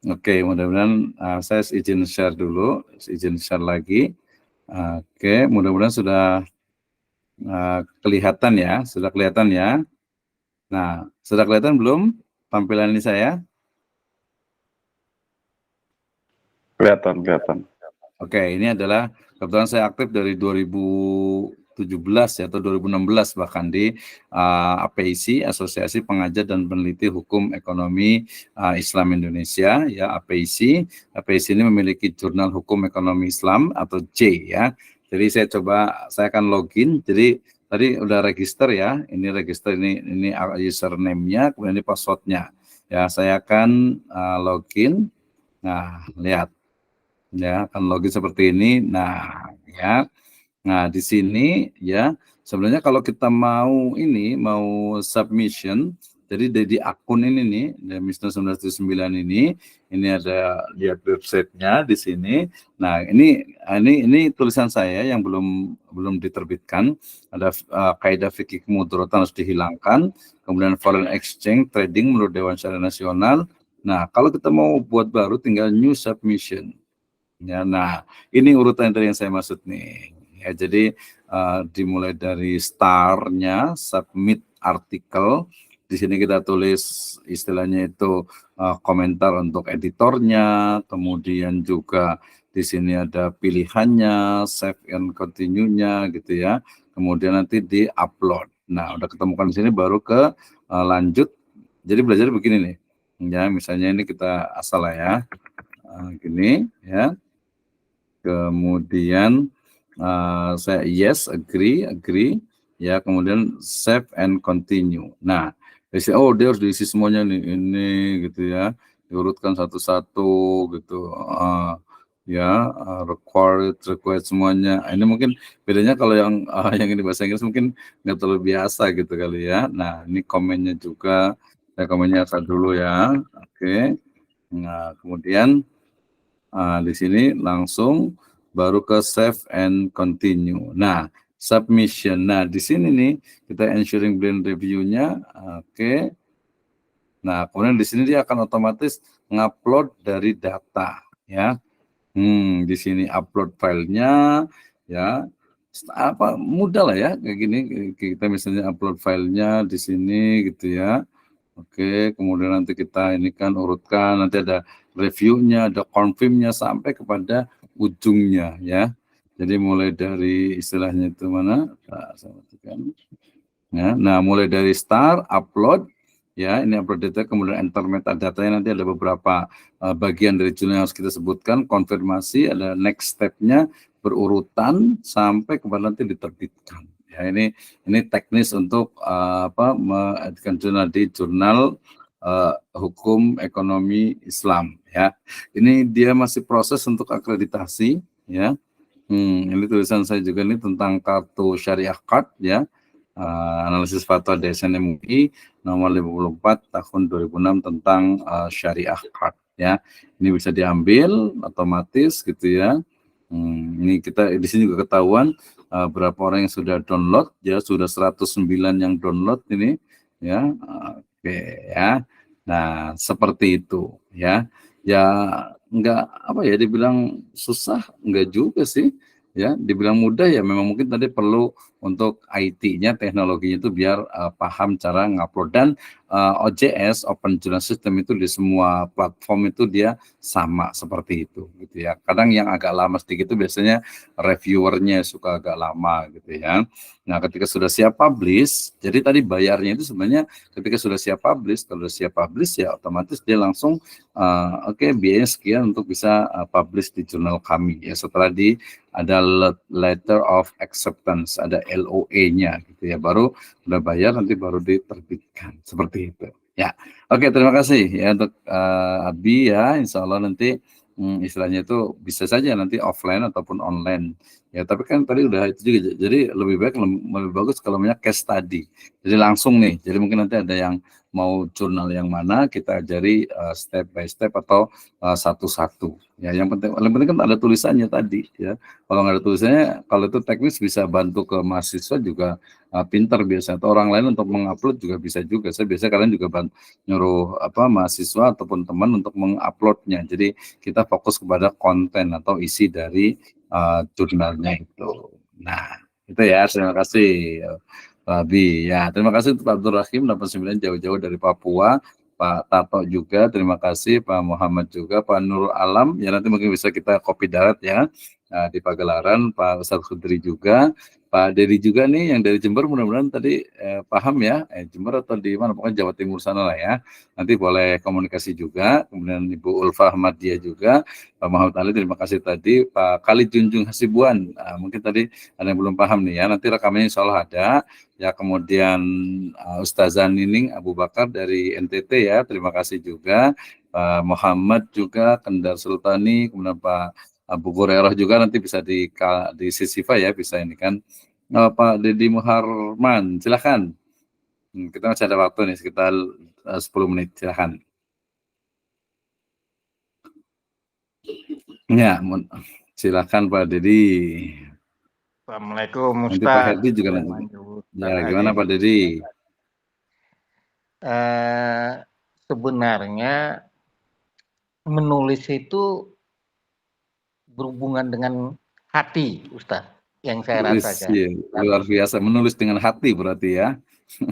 Oke, mudah-mudahan saya izin share dulu, izin share lagi. Oke, mudah-mudahan sudah kelihatan ya, sudah kelihatan ya. Nah, sudah kelihatan belum tampilan ini saya? Kelihatan. Oke, ini adalah kebetulan saya aktif dari 2017 ya, atau 2016 bahkan di APIC, Asosiasi Pengajar dan Peneliti Hukum Ekonomi Islam Indonesia, ya APIC. APIC ini memiliki Jurnal Hukum Ekonomi Islam atau J ya. Jadi saya akan login. Jadi tadi udah register ya, ini register ini username-nya, kemudian ini password-nya. Ya, saya akan login. Nah, lihat. Ya, akan login seperti ini. Nah, ya. Nah, di sini ya, sebenarnya kalau kita mau submission, jadi dari akun ini nih, dari Misna 1979 ini ada lihat websitenya di sini. Nah, ini tulisan saya yang belum diterbitkan. Ada kaidah fikih kemudaratan harus dihilangkan, kemudian foreign exchange trading menurut Dewan Syariah Nasional. Nah, kalau kita mau buat baru tinggal new submission. Ya, nah ini urutan dari yang saya maksud nih. Ya, jadi dimulai dari start-nya, submit artikel. Di sini kita tulis istilahnya itu komentar untuk editornya, kemudian juga di sini ada pilihannya, save and continue-nya gitu ya. Kemudian nanti di-upload. Nah, udah ketemukan di sini baru ke lanjut. Jadi belajar begini nih. Ya, misalnya ini kita asal ya. Gini ya. Kemudian saya yes, agree, ya, kemudian save and continue. Nah, dia harus diisi semuanya nih, ini gitu ya, diurutkan satu-satu gitu, required semuanya. Ini mungkin bedanya kalau yang ini bahasa Inggris mungkin nggak terlalu biasa gitu kali ya. Nah, ini komennya juga, saya komennya akan dulu ya, oke. Nah, kemudian di sini langsung baru ke save and continue. Nah, submission. Nah, di sini nih kita ensuring blend review-nya. Oke. Nah, kemudian di sini dia akan otomatis ngupload dari data ya. Di sini upload filenya ya. Apa mudah lah ya kayak gini, kita misalnya upload filenya di sini gitu ya. Oke, kemudian nanti kita ini kan urutkan, nanti ada reviewnya, ada confirmnya sampai kepada ujungnya ya. Jadi mulai dari istilahnya itu mana? Nah, mulai dari start, upload, ya ini upload data, kemudian enter metadata-nya, nanti ada beberapa bagian dari jurnal yang harus kita sebutkan, konfirmasi, ada next step-nya, berurutan sampai kepada nanti diterbitkan. Ya, ini teknis untuk mengeditkan jurnal di jurnal hukum ekonomi Islam ya. Ini dia masih proses untuk akreditasi ya. Ini tulisan saya juga ini tentang kartu syariah card ya. Analisis fatwa DSN MUI nomor 54 tahun 2006 tentang syariah card ya. Ini bisa diambil otomatis gitu ya. Ini kita di sini juga ketahuan berapa orang yang sudah download ya, sudah 109 yang download ini ya. Oke ya. Nah, seperti itu ya. Ya enggak dibilang susah enggak juga sih. Ya, dibilang mudah ya memang mungkin tadi perlu untuk IT-nya, teknologinya itu biar paham cara ngupload, dan OJS Open Journal System itu di semua platform itu dia sama seperti itu gitu ya. Kadang yang agak lama sedikit itu biasanya reviewernya suka agak lama gitu ya. Nah, ketika sudah siap publish, jadi tadi bayarnya itu sebenarnya ketika sudah siap publish, kalau sudah siap publish ya otomatis dia langsung biaya sekian untuk bisa publish di jurnal kami ya, setelah ada letter of acceptance, ada LOA-nya gitu ya, baru udah bayar nanti baru diterbitkan seperti itu ya. Oke, terima kasih ya untuk Abi ya, insya Allah nanti istilahnya itu bisa saja nanti offline ataupun online Ya, tapi kan tadi udah itu juga. Jadi lebih bagus kalau namanya case study. Jadi langsung nih. Jadi mungkin nanti ada yang mau jurnal yang mana kita ajari step by step atau satu-satu. Ya, yang penting kan ada tulisannya tadi. Ya, kalau nggak ada tulisannya, kalau itu teknis bisa bantu ke mahasiswa juga pintar biasanya. Atau orang lain untuk mengupload juga bisa juga. Saya biasa kalian juga nyuruh mahasiswa ataupun teman untuk menguploadnya. Jadi kita fokus kepada konten atau isi dari jurnalnya itu. Nah, itu ya, terima kasih Rabi. Ya, terima kasih Pak Abdul Rahim 89 jauh-jauh dari Papua, Pak Tato juga, terima kasih Pak Muhammad juga, Pak Nurul Alam. Ya, nanti mungkin bisa kita copy darat ya di Pagelaran, Pak Ustadz Khudri juga, Pak Dedi juga nih yang dari Jember, mudah-mudahan tadi paham ya, Jember atau di mana, pokoknya Jawa Timur sana lah ya. Nanti boleh komunikasi juga. Kemudian Ibu Ulfa Ahmadiyah juga, Pak Muhammad Ali, terima kasih tadi. Pak Khalid Junjung Hasibuan, mungkin tadi ada yang belum paham nih ya, nanti rekamannya insya Allah ada. Ya, kemudian Ustazah Nining Abu Bakar dari NTT ya, terima kasih juga. Pak Muhammad juga, Kendar Sultani, kemudian Pak Abu Hurairah juga nanti bisa di Sisifa ya, bisa ini kan. Pak Deddy Muharman, silakan. Kita masih ada waktu nih sekitar 10 menit, silakan. Ya, silakan Pak Deddy. Assalamualaikum Nanti Ustaz. Pak Herdi juga nanti. Ya, gimana Pak Deddy? Sebenarnya menulis itu berhubungan dengan hati, Ustaz, yang saya rasakan. Ya, luar biasa, menulis dengan hati berarti ya.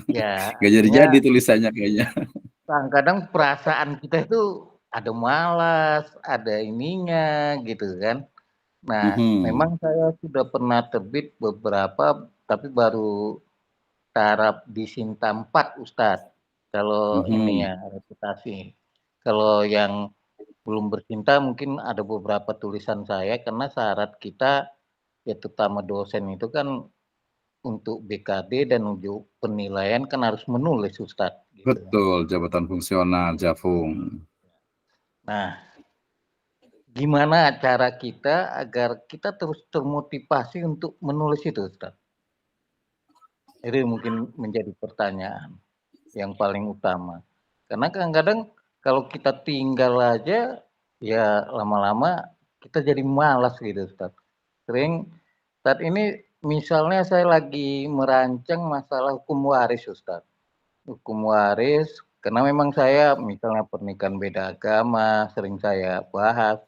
Ya. Gak jadi-jadi tulisannya kayaknya. Kadang-kadang perasaan kita itu ada malas, ada ininya gitu kan. Nah, memang saya sudah pernah terbit beberapa, tapi baru taraf di Sinta 4, Ustadz. Kalau ini ya, reputasi. Kalau yang belum bercinta mungkin ada beberapa tulisan saya, karena syarat kita, ya terutama dosen itu kan untuk BKD dan untuk penilaian kan harus menulis, Ustadz. Gitu. Betul, jabatan fungsional, Jafung. Nah, gimana cara kita agar kita terus termotivasi untuk menulis itu, Ustaz? Itu mungkin menjadi pertanyaan yang paling utama. Karena kadang-kadang kalau kita tinggal aja, ya lama-lama kita jadi malas gitu, Ustaz. Sering saat ini misalnya saya lagi merancang masalah hukum waris, Ustaz. Hukum waris, karena memang saya misalnya pernikahan beda agama, sering saya bahas.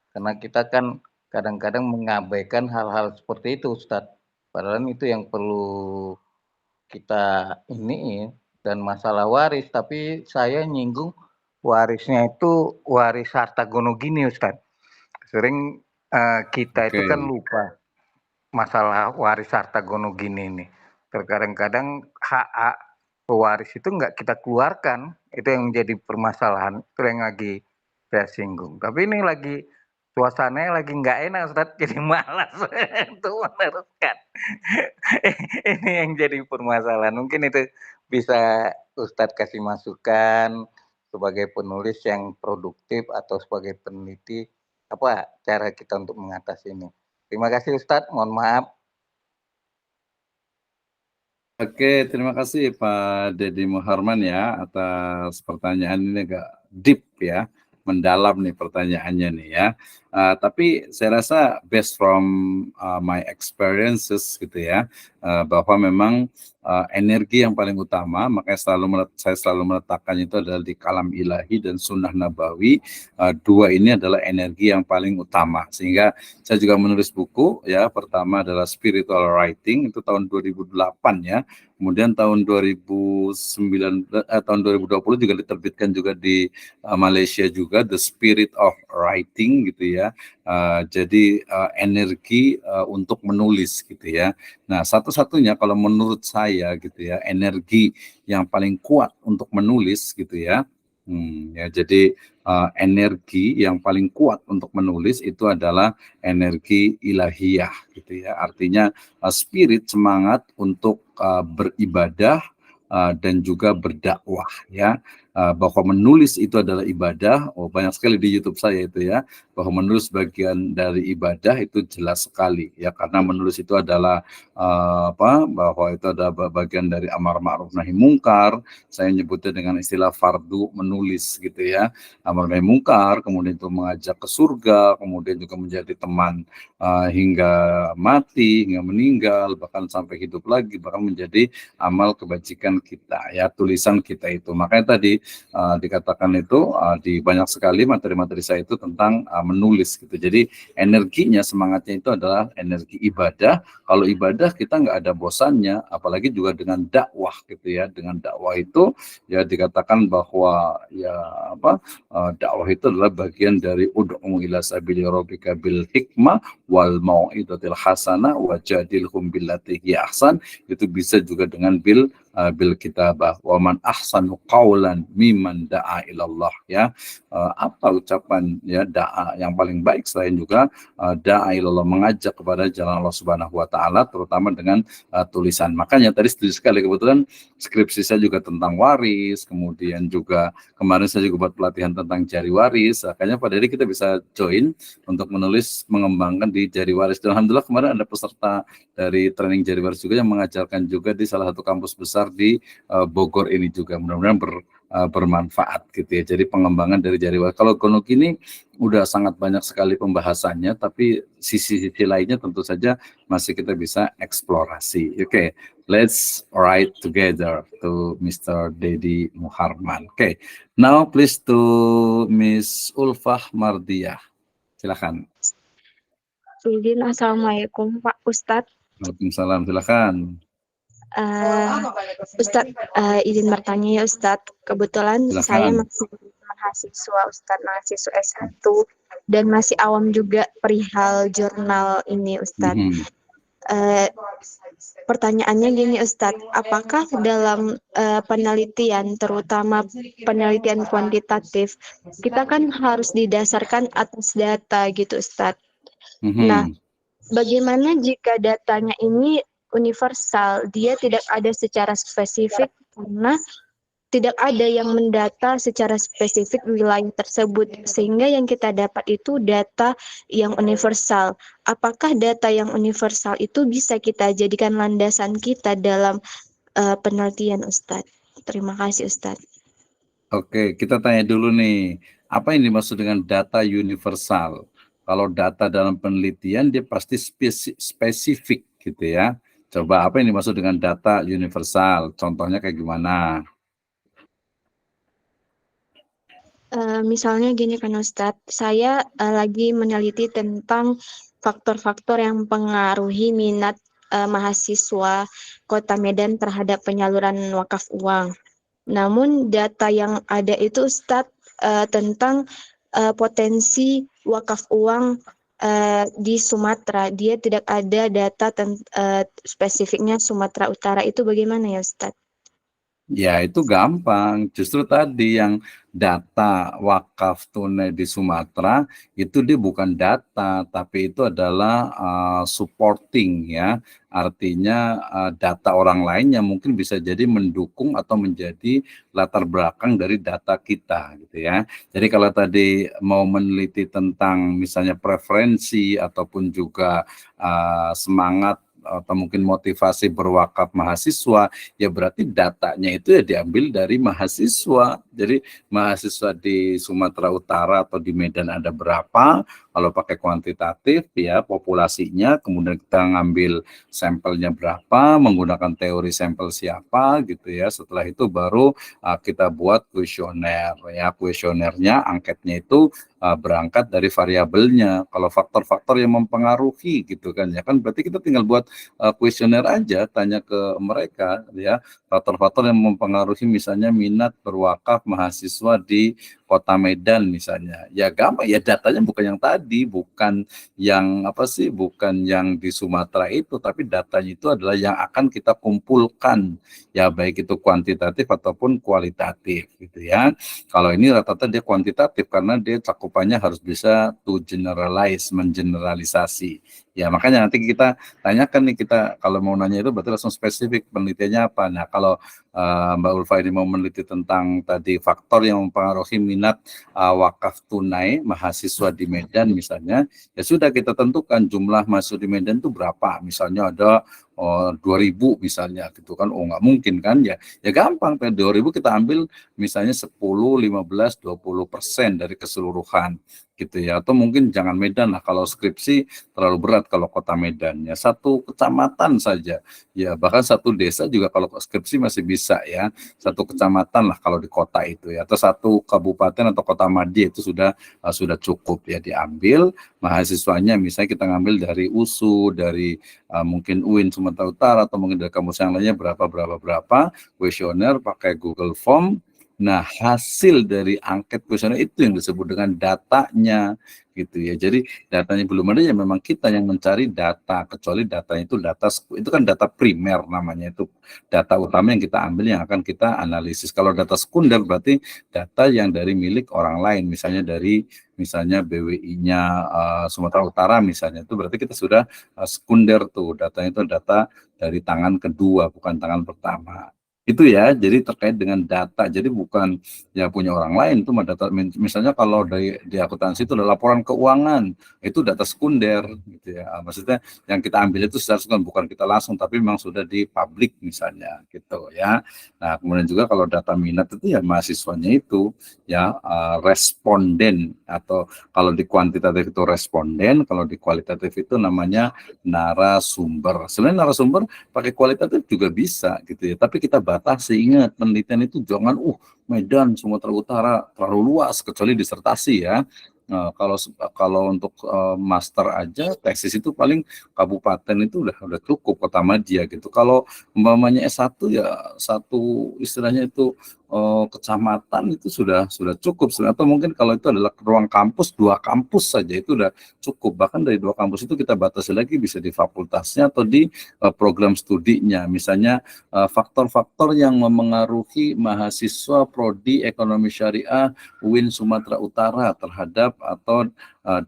Karena kita kan kadang-kadang mengabaikan hal-hal seperti itu, Ustadz. Padahal itu yang perlu kita ini dan masalah waris. Tapi saya nyinggung warisnya itu waris harta gono gini, Ustadz. Sering kita itu kan lupa masalah waris harta gono gini ini. Kadang-kadang hak pewaris itu nggak kita keluarkan. Itu yang menjadi permasalahan. Itu yang lagi saya singgung. Tapi ini lagi suasananya lagi nggak enak, Ustaz, jadi malas untuk meneruskan. Ini yang jadi permasalahan. Mungkin itu bisa Ustaz kasih masukan sebagai penulis yang produktif atau sebagai peneliti, apa cara kita untuk mengatasi ini. Terima kasih Ustaz, mohon maaf. Oke, terima kasih Pak Deddy Muharman ya atas pertanyaan ini agak deep ya. Mendalam nih pertanyaannya nih ya. Tapi saya rasa based from my experiences gitu ya, bahwa memang energi yang paling utama, makanya saya selalu meletakkan itu adalah di kalam ilahi dan sunnah nabawi. Dua ini adalah energi yang paling utama. Sehingga saya juga menulis buku ya. Pertama adalah Spiritual Writing, itu tahun 2008 ya. Kemudian tahun 2020 juga diterbitkan juga di Malaysia juga, The Spirit of Writing gitu ya. Jadi energi untuk menulis gitu ya. Nah, satu-satunya kalau menurut saya gitu ya, energi yang paling kuat untuk menulis gitu ya. Ya, jadi energi yang paling kuat untuk menulis itu adalah energi ilahiyah gitu ya. Artinya spirit, semangat untuk beribadah dan juga berdakwah ya. bahwa menulis itu adalah ibadah. Oh, banyak sekali di YouTube saya itu ya, bahwa menulis bagian dari ibadah itu jelas sekali ya, karena menulis itu adalah bahwa itu ada bagian dari amar ma'ruf nahi mungkar. Saya nyebutnya dengan istilah fardu menulis gitu ya, amar nahi mungkar, kemudian itu mengajak ke surga, kemudian juga menjadi teman hingga mati, hingga meninggal, bahkan sampai hidup lagi, bahkan menjadi amal kebajikan kita ya, tulisan kita itu. Makanya tadi dikatakan itu di banyak sekali materi-materi saya itu tentang menulis gitu. Jadi energinya, semangatnya itu adalah energi ibadah. Kalau ibadah kita nggak ada bosannya, apalagi juga dengan dakwah gitu ya. Dengan dakwah itu ya dikatakan bahwa ya dakwah itu adalah bagian dari ud'u ila sabili rabbika bil hikmah wal mau'izatil hasanah wajadilhum billati hi ahsan. Itu bisa juga dengan bil kitabah, wa man ahsanu qawlan mimman da'a ilallah ya. Apa ucapan ya da'a yang paling baik selain juga da'a ilallah, mengajak kepada jalan Allah Subhanahu wa taala, terutama dengan tulisan. Makanya tadi setuju sekali, kebetulan skripsi saya juga tentang waris, kemudian juga kemarin saya juga buat pelatihan tentang jari waris. Makanya pada hari kita bisa join untuk menulis, mengembangkan di jari waris. Dan alhamdulillah kemarin ada peserta dari training jari waris juga yang mengajarkan juga di salah satu kampus besar di Bogor ini juga. Mudah-mudahan bermanfaat gitu ya. Jadi pengembangan dari jari waris. Kalau gonok ini udah sangat banyak sekali pembahasannya, tapi sisi-sisi lainnya tentu saja masih kita bisa eksplorasi. Oke, let's write together to Mr. Dedi Muharman. Oke, now please to Miss Ulfah Mardiah. Silakan. Izin, Assalamualaikum Pak Ustadz. Waalaikumsalam, silakan. Ustadz, izin bertanya ya Ustadz. Kebetulan Silakan. saya masih mahasiswa Ustadz, mahasiswa S1 dan masih awam juga perihal jurnal ini Ustadz. Pertanyaannya gini Ustadz, apakah dalam penelitian, terutama penelitian kuantitatif, kita kan harus didasarkan atas data gitu Ustadz. Nah, bagaimana jika datanya ini universal, dia tidak ada secara spesifik karena tidak ada yang mendata secara spesifik wilayah tersebut, sehingga yang kita dapat itu data yang universal. Apakah data yang universal itu bisa kita jadikan landasan kita dalam penelitian Ustadz? Terima kasih Ustadz. Oke, kita tanya dulu nih, apa yang dimaksud dengan data universal? Kalau data dalam penelitian dia pasti spesifik gitu ya. Coba apa yang dimaksud dengan data universal? Contohnya kayak gimana? Misalnya gini kan Ustadz, saya lagi meneliti tentang faktor-faktor yang mempengaruhi minat mahasiswa Kota Medan terhadap penyaluran wakaf uang. Namun data yang ada itu Ustadz tentang potensi wakaf uang di Sumatera. Dia tidak ada data spesifiknya Sumatera Utara. Itu bagaimana ya Ustadz? Ya itu gampang, justru tadi yang data wakaf tunai di Sumatera itu dia bukan data, tapi itu adalah supporting ya, artinya data orang lain yang mungkin bisa jadi mendukung atau menjadi latar belakang dari data kita gitu ya. Jadi kalau tadi mau meneliti tentang misalnya preferensi ataupun juga semangat atau mungkin motivasi berwakaf mahasiswa, ya berarti datanya itu ya diambil dari mahasiswa. Jadi mahasiswa di Sumatera Utara atau di Medan ada berapa, kalau pakai kuantitatif ya populasinya, kemudian kita ngambil sampelnya berapa, menggunakan teori sampel siapa gitu ya. Setelah itu baru kita buat kuesioner ya, kuesionernya, angketnya itu berangkat dari variabelnya. Kalau faktor-faktor yang mempengaruhi gitu kan ya, kan berarti kita tinggal buat kuesioner aja, tanya ke mereka ya, faktor-faktor yang mempengaruhi misalnya minat berwakaf mahasiswa di Kota Medan misalnya. Ya gampang ya, datanya bukan yang tadi, bukan yang bukan yang di Sumatera itu, tapi datanya itu adalah yang akan kita kumpulkan ya, baik itu kuantitatif ataupun kualitatif gitu ya. Kalau ini rata-rata dia kuantitatif karena dia cakupannya harus bisa to generalize, mengeneralisasi Ya, makanya nanti kita tanyakan nih, kita kalau mau nanya itu berarti langsung spesifik penelitiannya apa. Nah, kalau Mbak Ulfa ini mau meneliti tentang tadi faktor yang mempengaruhi minat wakaf tunai mahasiswa di Medan misalnya, ya sudah kita tentukan jumlah mahasiswa di Medan itu berapa. Misalnya ada 2.000 misalnya gitu kan. Oh, nggak mungkin kan ya. Ya gampang, 2.000 kita ambil misalnya 10, 15, 20% dari keseluruhan gitu ya. Atau mungkin jangan Medan lah, kalau skripsi terlalu berat kalau kota Medan ya, satu kecamatan saja ya, bahkan satu desa juga kalau skripsi masih bisa ya, satu kecamatan lah kalau di kota itu ya, atau satu kabupaten atau kota madya itu sudah cukup ya, diambil mahasiswanya. Misalnya kita ngambil dari USU, dari mungkin UIN Sumatera Utara, atau mungkin dari kampus yang lainnya berapa kuesioner pakai Google Form. Nah, hasil dari angket kuesioner itu yang disebut dengan datanya gitu ya. Jadi datanya belum ada, ya memang kita yang mencari data, kecuali datanya itu kan data primer namanya, itu data utama yang kita ambil yang akan kita analisis. Kalau data sekunder berarti data yang dari milik orang lain, misalnya BWI-nya Sumatera Utara misalnya, itu berarti kita sudah sekunder tuh, datanya itu data dari tangan kedua bukan tangan pertama. Itu ya, jadi terkait dengan data, jadi bukan ya punya orang lain, itu data. Misalnya kalau di akuntansi itu ada laporan keuangan, itu data sekunder gitu ya. Maksudnya yang kita ambil itu secara sekunder, bukan kita langsung, tapi memang sudah di publik misalnya gitu ya. Nah, kemudian juga kalau data minat itu ya mahasiswanya itu ya, responden, atau kalau di kuantitatif itu responden, kalau di kualitatif itu namanya narasumber. Sebenarnya narasumber pakai kualitatif juga bisa gitu ya, tapi kita batasi. Ingat, penelitian itu jangan Medan, Sumatera Utara terlalu luas, kecuali disertasi ya. Kalau untuk master aja, tesis itu paling kabupaten itu udah cukup, kota madya gitu. Kalau umpamanya S1 ya satu istilahnya itu kecamatan itu sudah cukup. Atau mungkin kalau itu adalah ruang kampus, 2 kampus saja itu udah cukup. Bahkan dari 2 kampus itu kita batasi lagi, bisa di fakultasnya atau di program studinya. Misalnya faktor-faktor yang memengaruhi mahasiswa prodi ekonomi syariah UIN Sumatera Utara terhadap atau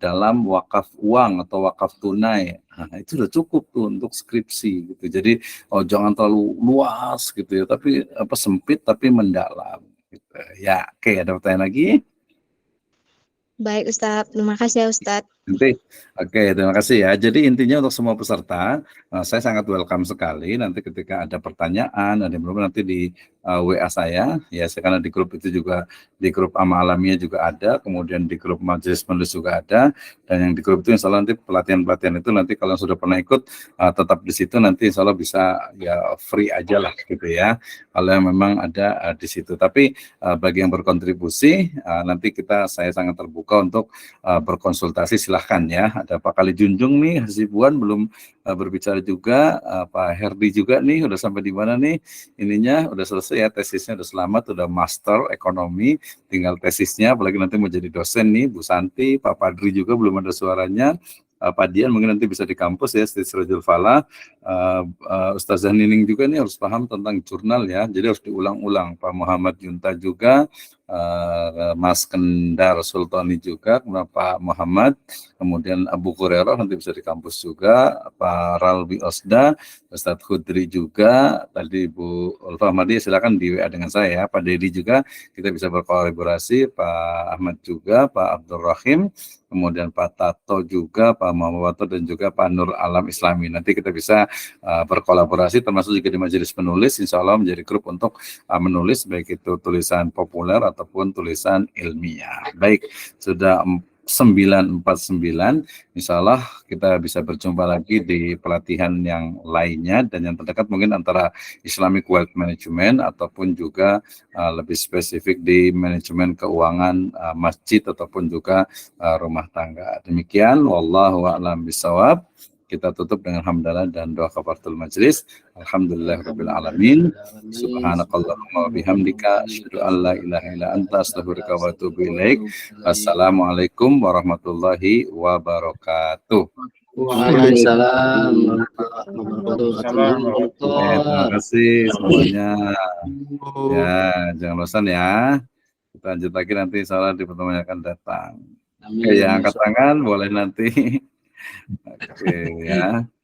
dalam wakaf uang atau wakaf tunai. Nah, itu udah cukup tuh untuk skripsi gitu. Jadi jangan terlalu luas gitu ya, tapi sempit tapi mendalam gitu. Ya, oke, ada pertanyaan lagi? Baik Ustadz, terima kasih ya Ustadz. Oke, terima kasih ya. Jadi intinya untuk semua peserta, saya sangat welcome sekali. Nanti ketika ada pertanyaan, ada yang belum, nanti di WA saya, ya, karena di grup itu juga, di grup Ama Alamiah juga ada, kemudian di grup Majelis Penulis juga ada, dan yang di grup itu insya Allah nanti pelatihan-pelatihan itu nanti kalau sudah pernah ikut, tetap di situ, nanti insya Allah bisa ya free aja lah gitu ya, kalau yang memang ada di situ. Tapi bagi yang berkontribusi, nanti saya sangat terbuka untuk berkonsultasi, silahkan ya. Ada Pak Kali Junjung nih, Hasibuan belum berbicara juga, Pak Herdi juga nih, udah sampai di mana nih ininya, udah selesai ya, tesisnya udah selamat, udah master ekonomi, tinggal tesisnya, apalagi nanti mau jadi dosen nih, Bu Santi, Pak Padri juga belum ada suaranya, Pak Dian mungkin nanti bisa di kampus ya, Sirajul Falah, Ustazah Nining juga nih harus paham tentang jurnal ya, jadi harus diulang-ulang. Pak Muhammad Yunta juga, Mas Kendar Sultani juga, Pak Muhammad, kemudian Abu Hurairah nanti bisa di kampus juga, Pak Ralbi Osda, Ustadz Khudri juga, tadi Bu Ulfa Ahmadi silakan di WA dengan saya, Pak Dedi juga kita bisa berkolaborasi, Pak Ahmad juga, Pak Abdul Rahim, kemudian Pak Tato juga, Pak Muhammad Wato, dan juga Pak Nur Alam Islami. Nanti kita bisa berkolaborasi, termasuk juga di Majelis Penulis, insya Allah menjadi grup untuk menulis, baik itu tulisan populer ataupun tulisan ilmiah. Baik, sudah 9:49, insya Allah kita bisa berjumpa lagi di pelatihan yang lainnya, dan yang terdekat mungkin antara Islamic Wealth Management ataupun juga lebih spesifik di manajemen keuangan masjid ataupun juga rumah tangga. Demikian, wallahu a'lam bishawab. Kita tutup dengan hamdalah dan doa kafaratul majlis. Alhamdulillahirabbil alamin. Subhanakallahumma wa bihamdika asyhadu an la ilaha illa anta astaghfiruka wa atubu ilaik. Assalamualaikum warahmatullahi wabarakatuh. Waalaikumsalam. Terima kasih semuanya. Ya, jangan bosan ya. Kita lanjut lagi nanti insyaallah di pertemuan yang akan datang. Oke, yang angkat tangan boleh nanti Oke ya.